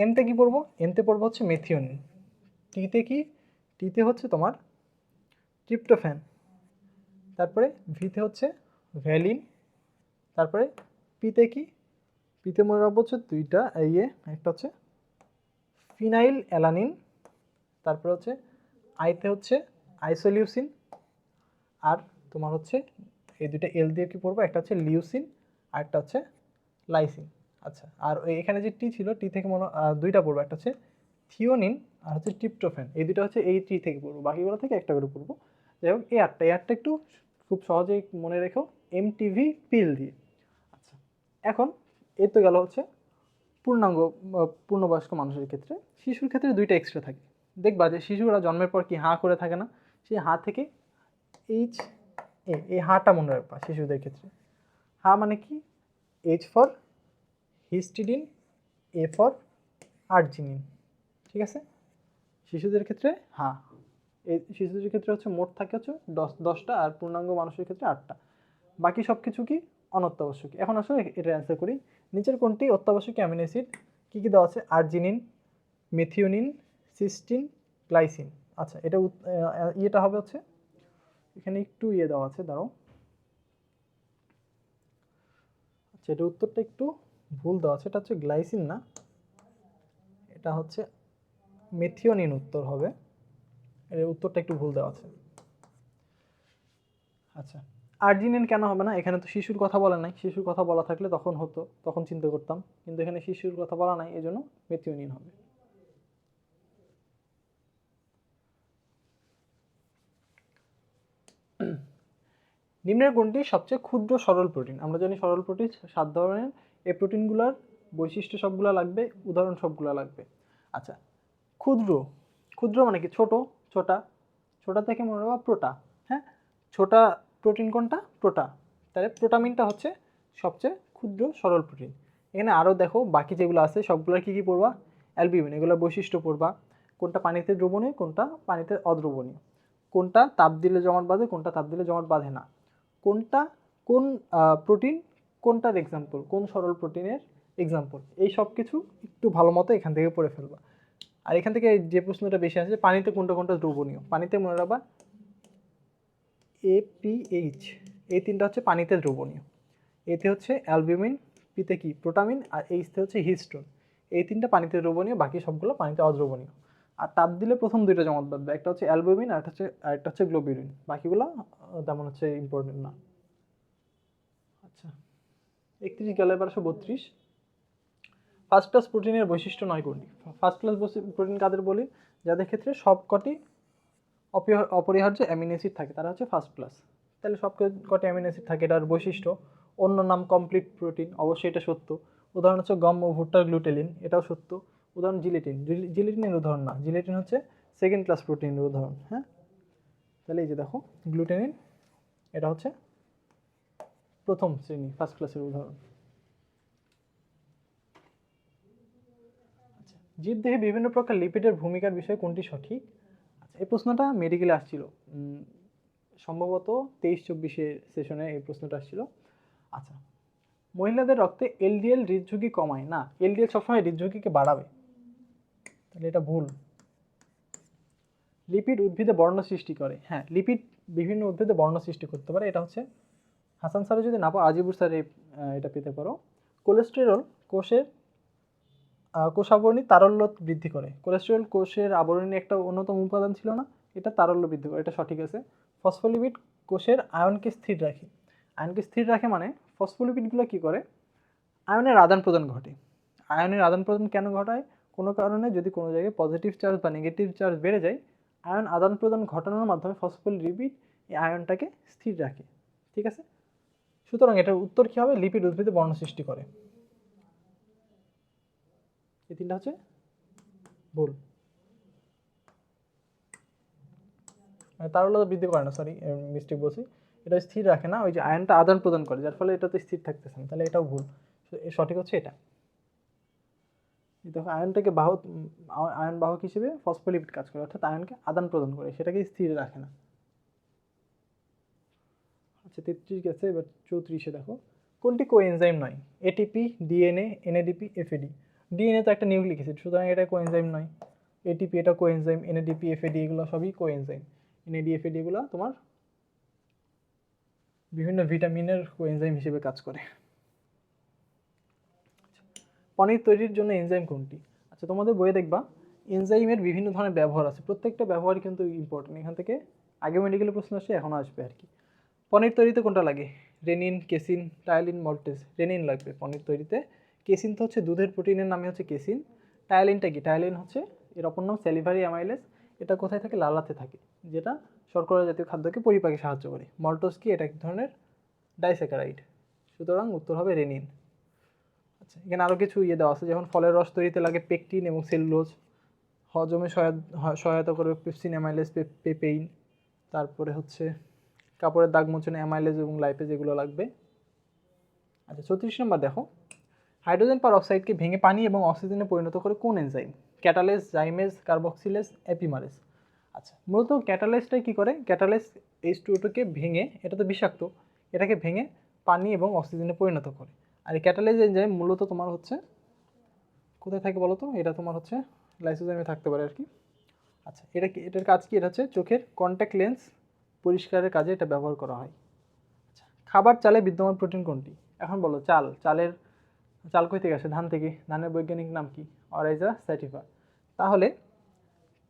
এমতে কি পড়বো? এমতে পড়বো হচ্ছে মেথিওনিন। টিতে কি? টিতে হচ্ছে তোমার ট্রিপ্টোফ্যান। তারপরে ভিতে হচ্ছে ভ্যালিন। তারপরে পিতে কি? পিতে মনে রাখবো হচ্ছে দুইটা, একটা হচ্ছে ফিনাইল অ্যালানিন। তারপরে হচ্ছে আইতে হচ্ছে আইসোলিউসিন। আর তোমার হচ্ছে এই দুইটা এল দিয়ে কি পড়বো, একটা হচ্ছে লিউসিন আর একটা হচ্ছে লাইসিন। আচ্ছা, আর এখানে যে টি ছিল, টি থেকে দুইটা পড়বো, একটা হচ্ছে থিওনিন আর হচ্ছে ট্রিপ্টোফ্যান। এই দুটো হচ্ছে এই টি থেকে পড়বো, বাকিগুলো থেকে একটা করে পড়বো। যাই হোক, এই আটটা একটু খুব সহজেই মনে রেখো, এমটিভি পিল দিয়ে। আচ্ছা, এখন এই তো গেল হচ্ছে পূর্ণবয়স্ক মানুষের ক্ষেত্রে। শিশুর ক্ষেত্রে দুইটা এক্সট্রা থাকে। দেখবা যে শিশুরা জন্মের পর কি হাঁ করে থাকে না, সেই হাঁ থেকে এইচ এই হাঁটা মনে রাখবা শিশুদের ক্ষেত্রে। হা মানে কি? H for histidine, A for arginine, ঠিক আছে। শিশুদের ক্ষেত্রে হা, এই শিশুদের ক্ষেত্রে হচ্ছে মোট থাকে হচ্ছে 10টা, আর পূর্ণাঙ্গ মানুষের ক্ষেত্রে 8টা। বাকি সব কিছু কি অনত্যাবশ্যক। এখন আসলে এটা অ্যান্সার করি, নিচের কোনটি অত্যাবশ্যক অ্যামিনো অ্যাসিড? কী কী দেওয়া আছে? Arginine, methionine, cystine, glycine. আচ্ছা, এটা ইয়েটা হবে হচ্ছে, এখানে একটু দেওয়া আছে, দাঁড়াও। আচ্ছা, এটা উত্তরটা একটু ভুল দেওয়া আছে, এটা হচ্ছে গ্লাইসিন না, এটা হচ্ছে মেথিওনিন উত্তর হবে, এর উত্তরটা একটু ভুল দেওয়া আছে। আচ্ছা, আর্জিনিন কেন হবে না? এখানে তো শিশুর কথা বলা নাই, শিশুর কথা বলা থাকলে তখন হতো, তখন চিন্তা করতাম, কিন্তু এখানে শিশুর কথা বলা নাই, এই জন্য মেথিওনিন হবে। নিম্নের কোনটি সবচেয়ে ক্ষুদ্র সরল প্রোটিন? আমরা জানি সরল প্রোটিন 7 ধরনের, এই প্রোটিনগুলোর বৈশিষ্ট্য সবগুলা লাগবে, উদাহরণ সবগুলা লাগবে। আচ্ছা, ক্ষুদ্র, ক্ষুদ্র মানে কি? ছোট, ছোটা, ছোটা থেকে মনে রাখবা প্রোটা। হ্যাঁ, ছোটা প্রোটিন কোনটা? প্রোটা। তাহলে প্রোটামিনটা হচ্ছে সবচেয়ে ক্ষুদ্র সরল প্রোটিন। এখানে আরও দেখো বাকি যেগুলো আছে সবগুলোর কী কী পড়বা? অ্যালবিউমিন, এগুলোর বৈশিষ্ট্য পড়বা, কোনটা পানিতে দ্রবণীয়, কোনটা পানিতে অদ্রবণীয়, কোনটা তাপ দিলে জমাট বাঁধে, কোনটা তাপ দিলে জমাট বাঁধে না, কোনটা কোন প্রোটিন কোনটার এক্সাম্পল, কোন সরল প্রোটিনের এক্সাম্পল, এই সব কিছু একটু ভালো মতো এখান থেকে পড়ে ফেলবা। আর এখান থেকে যে প্রশ্নটা বেশি আসে, পানিতে কোনটা কোনটা দ্রবণীয়, পানিতে মনে রাখবা APH, এই তিনটা হচ্ছে পানিতে দ্রবণীয়। এতে হচ্ছে অ্যালবিউমিন, পিতে কি? প্রোটামিন, আর এইচতে হচ্ছে হিস্টোন। এই তিনটা পানিতে দ্রবণীয়, বাকি সবগুলো পানিতে অদ্রবণীয়। আর তাপ দিলে প্রথম দুইটা জমাট বাঁধবে, একটা হচ্ছে অ্যালবুমিন আর একটা হচ্ছে গ্লোবিউলিন, বাকিগুলো তেমন হচ্ছে ইম্পর্টেন্ট না। আচ্ছা, 31 গেল, এবার 32। ফার্স্ট ক্লাস প্রোটিনের বৈশিষ্ট্য 9 কোনটি? ফার্স্ট ক্লাস প্রোটিন কাদের বলি? যাদের ক্ষেত্রে সবকটি অপরিহার্য অ্যামিনো অ্যাসিড থাকে, তারা হচ্ছে ফার্স্ট ক্লাস। তাহলে সব কটি অ্যামিনো অ্যাসিড থাকে, এটার বৈশিষ্ট্য। অন্য নাম কমপ্লিট প্রোটিন, অবশ্যই এটা সত্য। উদাহরণ হচ্ছে গম ও ভুট্টার গ্লুটেলিন, এটাও সত্য। উদাহরণ জিলেটিন, জিলেটিনের উদাহরণ না, জিলেটিন হচ্ছে সেকেন্ড ক্লাস প্রোটিনের উদাহরণ। হ্যাঁ, তাহলে এই যে দেখো গ্লুটেনিন, এটা হচ্ছে প্রথম শ্রেণী ফার্স্ট ক্লাসের উদাহরণ। আচ্ছা, জীবদেহে বিভিন্ন প্রকার লিপিডের ভূমিকার বিষয়ে কোনটি সঠিক? আচ্ছা, এই প্রশ্নটা মেডিকেলে আসছিল, সম্ভবত 23-24 সেশনে এই প্রশ্নটা আসছিল। আচ্ছা, মহিলাদের রক্তে এলডিএল হৃদঝুঁকি কমায় না, এলডিএল সবসময় হৃদঝুঁকিকে বাড়াবে, তাহলে এটা ভুল। লিপিড উদ্ভিদে বর্ণ সৃষ্টি করে, হ্যাঁ লিপিড বিভিন্ন উদ্ভিদে বর্ণ সৃষ্টি করতে পারে, এটা হচ্ছে হাসান স্যারে যদি না পাও আজিবুর স্যার এটা পেতে পারো। কোলেস্টেরল কোষের কোষাবরণী তারল্য বৃদ্ধি করে, কোলেস্টেরল কোষের আবরণী একটা অন্যতম উপাদান ছিল না, এটা তারল্য বৃদ্ধি করে, এটা সঠিক আছে। ফসফোলিপিড কোষের আয়নকে স্থির রাখে, আয়নকে স্থির রাখে মানে ফসফোলিপিডগুলো কী করে? আয়নের আদান প্রদান ঘটে। আয়নের আদান প্রদান কেন ঘটায়? কোনো কারণে যদি কোনো জায়গায় পজিটিভ চার্জ বা নেগেটিভ চার্জ বেড়ে যায়, আয়ন আদান প্রদান ঘটানোর মাধ্যমে ফসফোলিপিড এই আয়নটাকে স্থির রাখে। ঠিক আছে, সুতরাং এটার উত্তর কী হবে? লিপিড উদ্ভিদে বর্ণ সৃষ্টি করে। এই তিনটা হচ্ছে ভুল। তারল্য বৃদ্ধি করে না, সরি মিস্টেক বলছি, এটা স্থির রাখে না, ওই যে আয়নটা আদান প্রদান করে, যার ফলে এটাতে স্থির থাকতেছে না, তাহলে এটাও ভুল। সঠিক হচ্ছে এটা। দেখো আয়নটাকে আয়ন বাহক হিসেবে ফসফোলিপিড কাজ করে, অর্থাৎ আয়নকে আদান প্রদান করে, সেটাকে স্থির রাখে না। আচ্ছা, 33 গেছে, এবার 34-এ দেখো কোনটি কোএনজাইম নয়? ATP, DNA, NADP, FAD. DNA তো একটা নিউক্লিক অ্যাসিড, সুতরাং এটা কোএনজাইম নয়। এটিপি এটা কোএনজাইম, এনএডিপি, এফএডি এগুলো সবই কোএনজাইম। এনএডি, এফএডি এগুলো তোমার বিভিন্ন ভিটামিনের কোএনজাইম হিসেবে কাজ করে। পনির তৈরির জন্য এনজাইম কোনটি? আচ্ছা, তোমাদের বইয়ে দেখবা এনজাইমের বিভিন্ন ধরনের ব্যবহার আছে, প্রত্যেকটা ব্যবহার কিন্তু ইম্পর্টেন্ট, এখান থেকে আগে মেডিকেলের প্রশ্ন আসে, এখনও আসবে আর কি। পনির তৈরিতে কোনটা লাগে? Renin, casing, ptyalin, maltase. Renin লাগবে পনির তৈরিতে। কেসিন তো হচ্ছে দুধের প্রোটিনের নামে হচ্ছে কেসিন। টায়ালিনটা কি? টায়ালিন হচ্ছে এর অপর নাম স্যালিভারি অ্যামাইলেজ, এটা কোথায় থাকে? লালাতে থাকে, যেটা শর্করা জাতীয় খাদ্যকে পরিপাকে সাহায্য করে। মল্টোজ কি? এটা এক ধরনের ডাইস্যাকারাইড, সুতরাং উত্তর হবে রেনিন। আচ্ছা, এখানে আরও কিছু দেওয়া আছে, যেমন ফলের রস তৈরিতে লাগে পেকটিন এবং সেলুলোজ, হজমে সহায়তা করবে পেপসিন, অ্যামাইলেজ, পেপেইন। তারপরে হচ্ছে কাপড়ের দাগ মোচনে অ্যামাইলেজ এবং লাইপেজ এগুলো লাগবে। আচ্ছা, 34 নম্বর দেখো, হাইড্রোজেন পারঅক্সাইডকে ভেঙে পানি এবং অক্সিজেনে পরিণত করে কোন enzyme? Catalase, zymase, carboxylase, epimerase. আচ্ছা, মূলত ক্যাটালেসটাই কী করে? ক্যাটালেস H2O2-কে ভেঙে, এটা তো বিষাক্ত, এটাকে ভেঙে পানি এবং অক্সিজেনে পরিণত করে। আর এই ক্যাটালেস এনজাইম মূলত তোমার হচ্ছে কোথায় থাকে বলো তো? এটা তোমার হচ্ছে লাইসোজোমে থাকতে পারে আর কি। আচ্ছা, এটার কাজ কি? এটা হচ্ছে চোখের কন্ট্যাক্ট লেন্স পরিষ্কারের কাজে এটা ব্যবহার করা হয়। আচ্ছা, খাবার চালে বিদ্যমান প্রোটিন কোনটি? এখন বলো, চাল কই থেকে আসে? ধান থেকে। ধানের বৈজ্ঞানিক নাম কি? অরাইজা স্যাটিভা। তাহলে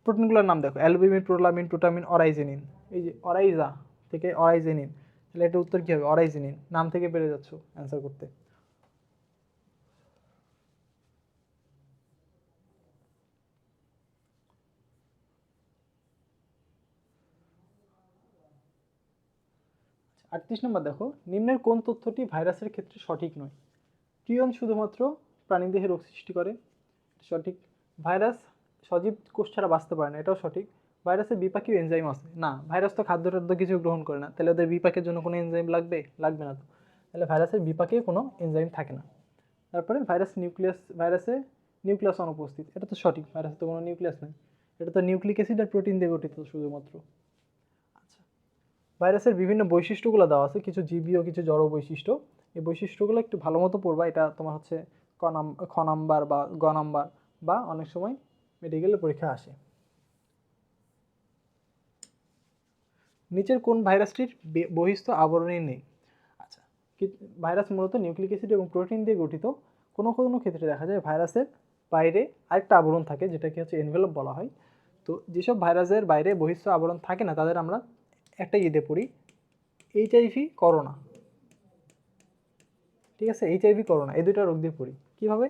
প্রোটিনগুলোর নাম দেখো, অ্যালবুমিন, প্রোলামিন, প্রোটামিন, অরাইজেনিন। এই যে অরাইজা থেকে অরাইজেনিন, তাহলে এটা উত্তর কী হবে? অরাইজেনিন। নাম থেকে পেরে যাচ্ছ অ্যান্সার করতে। আচ্ছা, 38 নম্বর দেখো, নিম্নের কোন তথ্যটি ভাইরাসের ক্ষেত্রে সঠিক নয়? প্রিয়ন শুধুমাত্র প্রাণীদেহে রোগ সৃষ্টি করে, সঠিক। ভাইরাস সজীব কোষ ছাড়া বাঁচতে পারে না, এটাও সঠিক। ভাইরাসের বিপাকীয় এনজাইম আছে, না ভাইরাস তো খাদ্য টাদ্য কিছু গ্রহণ করে না, তাহলে ওদের বিপাকের জন্য কোনো এনজাইম লাগবে না তো, তাহলে ভাইরাসের বিপাকে কোনো এনজাইম থাকে না। তারপরে ভাইরাসে নিউক্লিয়াস অনুপস্থিত, এটা তো সঠিক, ভাইরাসে তো কোনো নিউক্লিয়াস নেই, এটা তো নিউক্লিক অ্যাসিড আর প্রোটিন দিয়ে গঠিত শুধুমাত্র। আচ্ছা, ভাইরাসের বিভিন্ন বৈশিষ্ট্যগুলো দেওয়া আছে, কিছু জীবীয় কিছু জড় বৈশিষ্ট্য, এই বৈশিষ্ট্যগুলো একটু ভালো মতো পড়বা, এটা তোমার হচ্ছে খ নাম্বার বা গ নাম্বার বা অনেক সময় মেডিকেলের পরীক্ষা আসে। নিচের কোন ভাইরাসটির বহিস্থ আবরণী নেই? আচ্ছা, ভাইরাস মূলত নিউক্লিক অ্যাসিড এবং প্রোটিন দিয়ে গঠিত, কোনো কোনো ক্ষেত্রে দেখা যায় ভাইরাসের বাইরে আরেকটা আবরণ থাকে, যেটাকে হচ্ছে এনভেলপ বলা হয়। তো যেসব ভাইরাসের বাইরে বহিস্থ আবরণ থাকে না, তাদের আমরা একটা ইয়েতে পড়ি এইচআইভি করোনা, ঠিক আছে, এইচআইভি করোনা, এই দুইটা রোগ দিয়ে পড়ি। কীভাবে?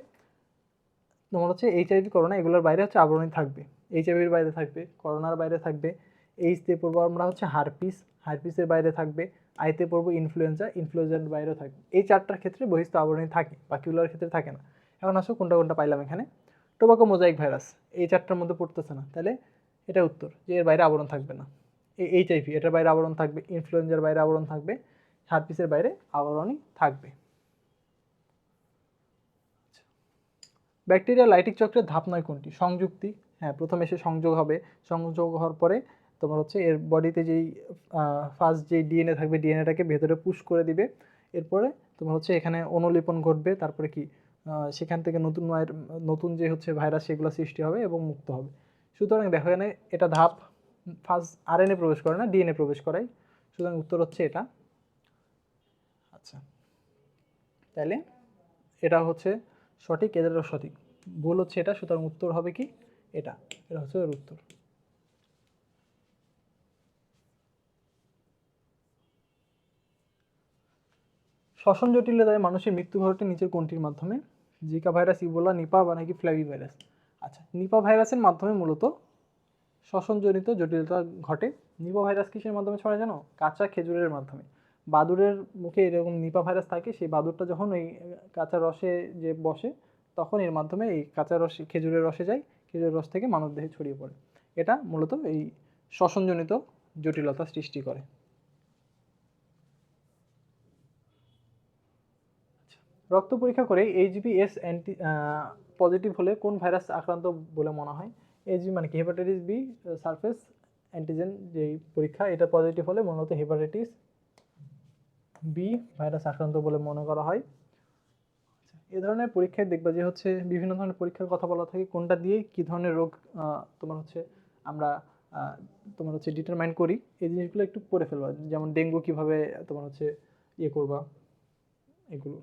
তোমার হচ্ছে এইচআইভি করোনা, এগুলোর বাইরে হচ্ছে আবরণী থাকবে, এইচআইভির বাইরে থাকবে, করোনার বাইরে থাকবে। এইচ দিয়ে পড়বো আমরা হচ্ছে হারপিসের বাইরে থাকবে। আইতে পড়বো ইনফ্লুয়েঞ্জার বাইরেও থাকবে। এই চারটার ক্ষেত্রে বহিস্থ আবরণী থাকে, বাকিগুলোর ক্ষেত্রে থাকে না। এখন আসো কোনটা কোনটা পাইলাম এখানে। টোবাকো মোজাইক ভাইরাস এই চারটার মধ্যে পড়তেছে না, তাহলে এটা উত্তর যে এর বাইরে আবরণ থাকবে না। এইচআইভি এটার বাইরে আবরণ থাকবে, ইনফ্লুয়েঞ্জার বাইরে আবরণ থাকবে, হারপিসের বাইরে আবরণই থাকবে। ব্যাকটেরিয়া লাইটিক চক্রের ধাপ নয় কোনটি? সংযুক্তি, হ্যাঁ, প্রথমে এসে সংযোগ হবে, সংযোগ হওয়ার পরে তোমার হচ্ছে এর বডিতে যেই ফার্স্ট যেই ডিএনএ থাকবে, ডিএনএটাকে ভেতরে পুশ করে দিবে, এরপরে তোমার হচ্ছে এখানে অনুলিপন ঘটবে, তারপরে কি সেখান থেকে নতুন যে হচ্ছে ভাইরাস সেগুলো সৃষ্টি হবে এবং মুক্ত হবে। সুতরাং দেখো এখানে এটা ধাপ, ফার্স্ট আরএনএ প্রবেশ করে না, ডিএনএ প্রবেশ করায়, সুতরাং উত্তর হচ্ছে এটা। আচ্ছা, তাহলে এটা হচ্ছে সঠিক, এদেরও সঠিক, ভুল হচ্ছে এটা, সুতরাং উত্তর হবে কি এটা, এটা হচ্ছে এর উত্তর। শ্বসন জটিলতায় মানুষের মৃত্যু ঘটে নিচের কোনটির মাধ্যমে? জিকা ভাইরাস, ইবোলা, নিপা বা নাকি ফ্ল্যাভি ভাইরাস? আচ্ছা, নিপা ভাইরাসের মাধ্যমে মূলত শ্বসনজনিত জটিলতা ঘটে। নিপা ভাইরাস কিসের মাধ্যমে ছড়ায় জানো? কাঁচা খেজুরের মাধ্যমে। বাদুড়ের মুখে এরকম নিপা ভাইরাস থাকে, সেই বাদুড়টা যখন ওই কাঁচা রসে যে বসে, তখন এর মাধ্যমে এই কাঁচা রস খেজুরের রসে যায়, খেজুরের রস থেকে মানবদেহে ছড়িয়ে পড়ে। এটা মূলত এই শ্বসনজনিত জটিলতা সৃষ্টি করে। রক্ত পরীক্ষা করে এইচবিএস পজিটিভ হলে কোন ভাইরাস আক্রান্ত বলে মনে হয়? এইচবি মানে কি? হেপাটাইটিস বি সারফেস অ্যান্টিজেন যেই পরীক্ষা, এটা পজিটিভ হলে মূলত হেপাটাইটিস বি ভাইরাস আক্রান্ত বলে মনে করা হয়। এ ধরনের পরীক্ষায় দেখবা যে হচ্ছে বিভিন্ন ধরনের পরীক্ষার কথা বলা থাকে, কোনটা দিয়ে কী ধরনের রোগ তোমার হচ্ছে আমরা তোমার হচ্ছে ডিটারমাইন করি, এই জিনিসগুলো একটু পড়ে ফেলবা, যেমন ডেঙ্গু কীভাবে তোমার হচ্ছে ইয়ে করবা, এগুলো।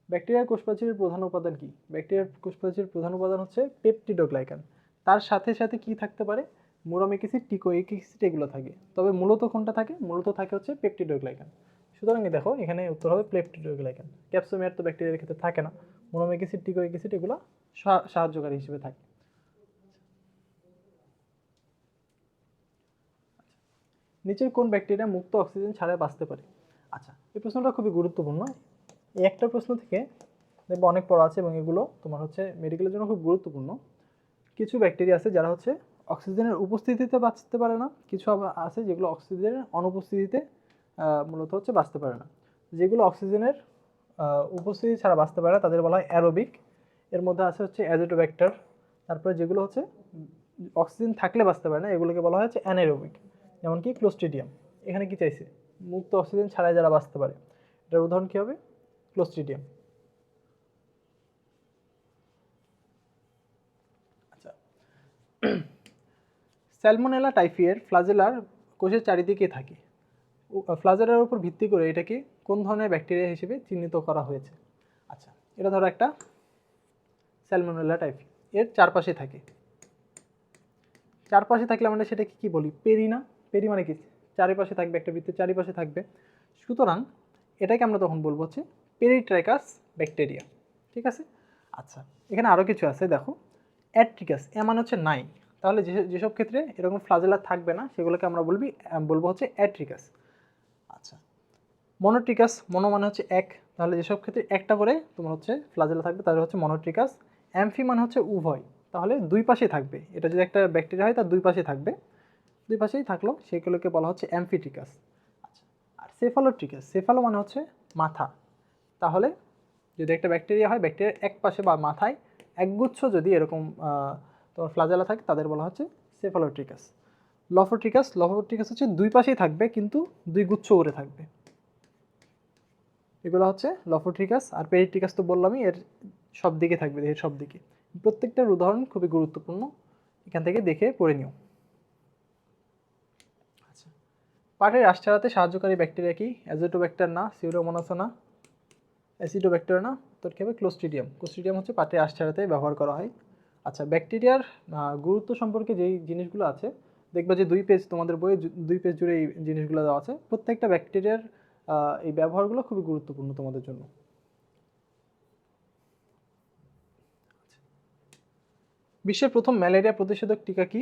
ব্যাকটেরিয়ার কোষপ্রাচীরের প্রধান উপাদান কি? ব্যাকটেরিয়ার কোষপ্রাচীরের প্রধান উপাদান হচ্ছে পেপটিডোগ্লাইকান। তার সাথে সাথে কি থাকতে পারে? মুরামিক অ্যাসিড, টিকোইক অ্যাসিড, এগুলো থাকে, তবে মূলত কোনটা থাকে? মূলত থাকে হচ্ছে পেপটিডোগ্লাইকান। সুতরাং দেখো এখানে উত্তর হবে পেপটিডোগ্লাইকান। ক্যাপসোমিয়ার তো ব্যাকটেরিয়ার ক্ষেত্রে থাকে না, মুরামিক অ্যাসিড, টিকোইক অ্যাসিড এগুলো সাহায্যকারী হিসেবে থাকে। নিচের কোন ব্যাকটেরিয়া মুক্ত অক্সিজেন ছাড়াই বাঁচতে পারে? আচ্ছা, এই প্রশ্নটা খুবই গুরুত্বপূর্ণ। এই একটা প্রশ্ন থেকে দেখবো অনেক পড়া আছে, এবং এগুলো তোমার হচ্ছে মেডিকেলের জন্য খুব গুরুত্বপূর্ণ। কিছু ব্যাকটেরিয়া আছে যারা হচ্ছে অক্সিজেনের উপস্থিতিতে বাঁচতে পারে না, কিছু আবার আছে যেগুলো অক্সিজেনের অনুপস্থিতিতে মূলত হচ্ছে বাঁচতে পারে না। যেগুলো অক্সিজেনের উপস্থিতি ছাড়া বাঁচতে পারে না তাদের বলা হয় অ্যারোবিক। এর মধ্যে আছে হচ্ছে অ্যাজিটোব্যাক্টার। তারপরে যেগুলো হচ্ছে অক্সিজেন থাকলে বাঁচতে পারে না, এগুলোকে বলা হয় হচ্ছে অ্যানারোবিক, যেমন কি ক্লোস্ট্রিডিয়াম। এখানে কি চাইছে? মুক্ত অক্সিজেন ছাড়াই যারা বাঁচতে পারে, এটার উদাহরণ কী হবে? ক্লোস্ট্রিডিয়াম। আচ্ছা, স্যালমোনেলা টাইফিয়ের ফ্লাজেলার কোষের চারিদিকে থাকে। ফ্লাজেলার উপর ভিত্তি করে এটাকে কোন ধরনের ব্যাকটেরিয়া হিসেবে চিহ্নিত করা হয়েছে? আচ্ছা, এটা ধরো একটা স্যালমোনেলা টাইফি, এর চারপাশে থাকে। চারপাশে থাকলে আমরা সেটাকে কি বলি? পেরি না? পেরি মানে কি? চারিপাশে থাকবে, একটা বৃত্তের চারিপাশে থাকবে। সুতরাং এটাকে আমরা তখন বলবো হচ্ছে পেরিট্রাইকাস ব্যাকটেরিয়া, ঠিক আছে? আচ্ছা, এখানে আরও কিছু আছে, দেখো অ্যাট্রিকাস, এ মানে হচ্ছে নাই, তাহলে যেসব ক্ষেত্রে এরকম ফ্লাজেলা থাকবে না সেগুলোকে আমরা বলবো হচ্ছে অ্যাট্রিকাস। আচ্ছা, মনোট্রিকাস, মনো মানে হচ্ছে এক, তাহলে যেসব ক্ষেত্রে একটা করে তোমার হচ্ছে ফ্লাজেলা থাকবে তাদের হচ্ছে মনোট্রিকাস। অ্যামফি মানে হচ্ছে উভয়, তাহলে দুই পাশে থাকবে। এটা যদি একটা ব্যাকটেরিয়া হয় তার দুই পাশে থাকবে, দুই পাশেই থাকলো, সেগুলোকে বলা হচ্ছে অ্যামফিট্রিকাস। আচ্ছা, আর সেফালোট্রিকাস, সেফালো মানে হচ্ছে মাথা। তাহলে যদি একটা ব্যাকটেরিয়া হয়, ব্যাকটেরিয়ার এক পাশে বা মাথায় একগুচ্ছ যদি এরকম তোমার ফ্লাজেলা থাকে তাদের বলা হচ্ছে সেফালোট্রিকাস। লফোট্রিকাস, লফোট্রিকাস হচ্ছে দুই পাশেই থাকবে কিন্তু দুই গুচ্ছ করে থাকবে, এগুলো হচ্ছে লফোট্রিকাস। আর পেরিট্রিকাস তো বললামই, এর সব দিকে থাকবে, দেহের সব দিকে। প্রত্যেকটার উদাহরণ খুবই গুরুত্বপূর্ণ, এখান থেকে দেখে পড়ে নিও। আচ্ছা, পাটের আঁশ ছাড়াতে সাহায্যকারী ব্যাকটেরিয়া কি? অ্যাজোটোব্যাক্টার না, সিউডোমোনাস না, অ্যাসিডোব্যাক্টার না, তোর কি হবে? ক্লোস্ট্রিডিয়াম। ক্লোস্ট্রিডিয়াম হচ্ছে পাটের আঁশ ছাড়াতে ব্যবহার করা হয়। আচ্ছা, ব্যাকটেরিয়ার গুরুত্ব সম্পর্কে যেই জিনিসগুলো আছে, দেখবা যে 2 পেজ তোমাদের বইয়ে 2 পেজ জুড়ে এই জিনিসগুলো দেওয়া আছে। প্রত্যেকটা ব্যাকটেরিয়ার এই ব্যবহারগুলো খুবই গুরুত্বপূর্ণ তোমাদের জন্য। বিশ্বের প্রথম ম্যালেরিয়া প্রতিষেধক টিকা কি?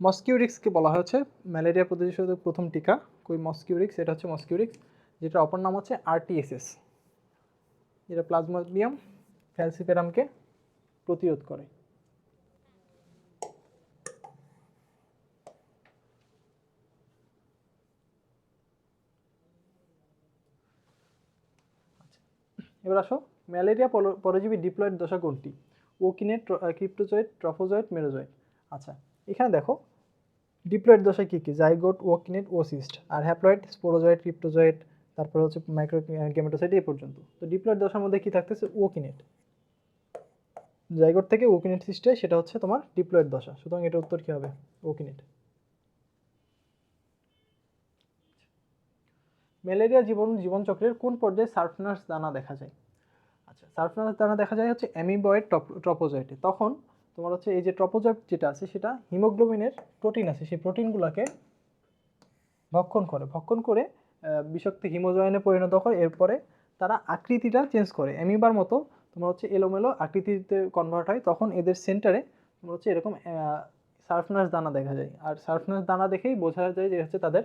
মস্কিউরিক্সকে বলা হচ্ছে ম্যালেরিয়া প্রতিষেধক প্রথম টিকা। কই মস্কিউরিক্স? এটা হচ্ছে মস্কিউরিক্স, যেটা অপর নাম হচ্ছে আরটিএসএস, যেটা প্লাজমোডিয়াম ফ্যালসিপেরামকে প্রতিরোধ করে। এবার আসো, ম্যালেরিয়া পরজীবী ডিপ্লয়েড দশা কোনটি? ওকিনেট, ক্রিপ্টোজয়েড, ট্রফোজয়েড, মেরোজয়েড। আচ্ছা, এখানে দেখো ডিপ্লয়েড দশায় কী কী? জাইগোট, ওকিনেট, ওসিস্ট। আর হ্যাপ্লয়েড স্পোরোজয়েড, ক্রিপ্টোজয়েড, তারপর হচ্ছে মাইক্রো গেমেটোসাইট এই পর্যন্ত। তো ডিপ্লয়েড দশার মধ্যে কী থাকতেছে? ওকিনেট। জাইগোট থেকে ওকিনেট সৃষ্টি হয়, সেটা হচ্ছে তোমার ডিপ্লয়েড দশা। সুতরাং এটার উত্তর কী হবে? ওকিনেট। ম্যালেরিয়া জীবনচক্রের কোন পর্যায়ে সারফনাস দানা দেখা যায়? আচ্ছা, সারফনাস দানা দেখা যায় হচ্ছে অ্যামিবয়েড ট্রপোজয়েটে। তখন তোমার হচ্ছে এই যে ট্রপোজয়েট যেটা আছে সেটা হিমোগ্লোবিনের প্রোটিন আছে, সেই প্রোটিনগুলোকে ভক্ষণ করে বিষাক্ত হিমোজয়েনে পরিণত করে। এরপরে তারা আকৃতিটা চেঞ্জ করে, অ্যামিবার মতো তোমার হচ্ছে এলোমেলো আকৃতিতে কনভার্ট হয়। তখন এদের সেন্টারে তোমার হচ্ছে এরকম সারফনাস দানা দেখা যায়। আর সারফনাস দানা দেখেই বোঝা যায় যে হচ্ছে তাদের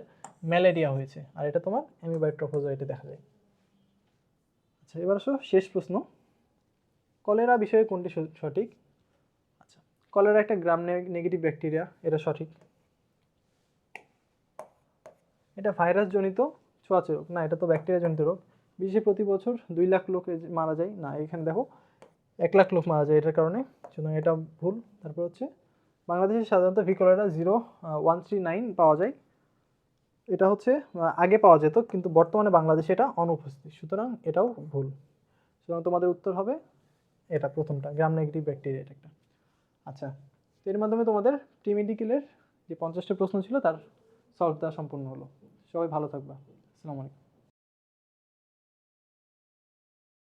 ম্যালেরিয়া হয়েছে। আর এটা তোমার অ্যামিবয়েড ট্রপোজয়েটে দেখা যায়। আচ্ছা, এবার আসো শেষ প্রশ্ন, কলেরা বিষয়ে কোনটি সঠিক? আচ্ছা, কলেরা একটা গ্রাম নেগেটিভ ব্যাকটেরিয়া, এটা সঠিক। এটা ভাইরাস জনিত ছোঁয়াচে রোগ না, এটা তো ব্যাকটেরিয়া জনিত রোগ। বিশ্বে প্রতি বছর 2 লাখ লোক মারা যায় না, এখানে দেখো 1 লাখ লোক মারা যায় এটার কারণে, সুতরাং এটা ভুল। তারপর হচ্ছে বাংলাদেশে সাধারণত ভিকোলেরা 0139 পাওয়া যায়, এটা হচ্ছে আগে পাওয়া যেত কিন্তু বর্তমানে বাংলাদেশে এটা অনুপস্থিত, সুতরাং এটাও ভুল। সুতরাং তোমাদের উত্তর হবে এটা প্রথমটা, গ্রাম নেগেটিভ ব্যাকটেরিয়া এটা একটা। আচ্ছা, তো এর মাধ্যমে তোমাদের প্রি মেডিকেলের যে 50টা প্রশ্ন ছিল তার সলভ দেওয়া সম্পূর্ণ হলো। সবাই ভালো থাকবা। আসসালামু আলাইকুম।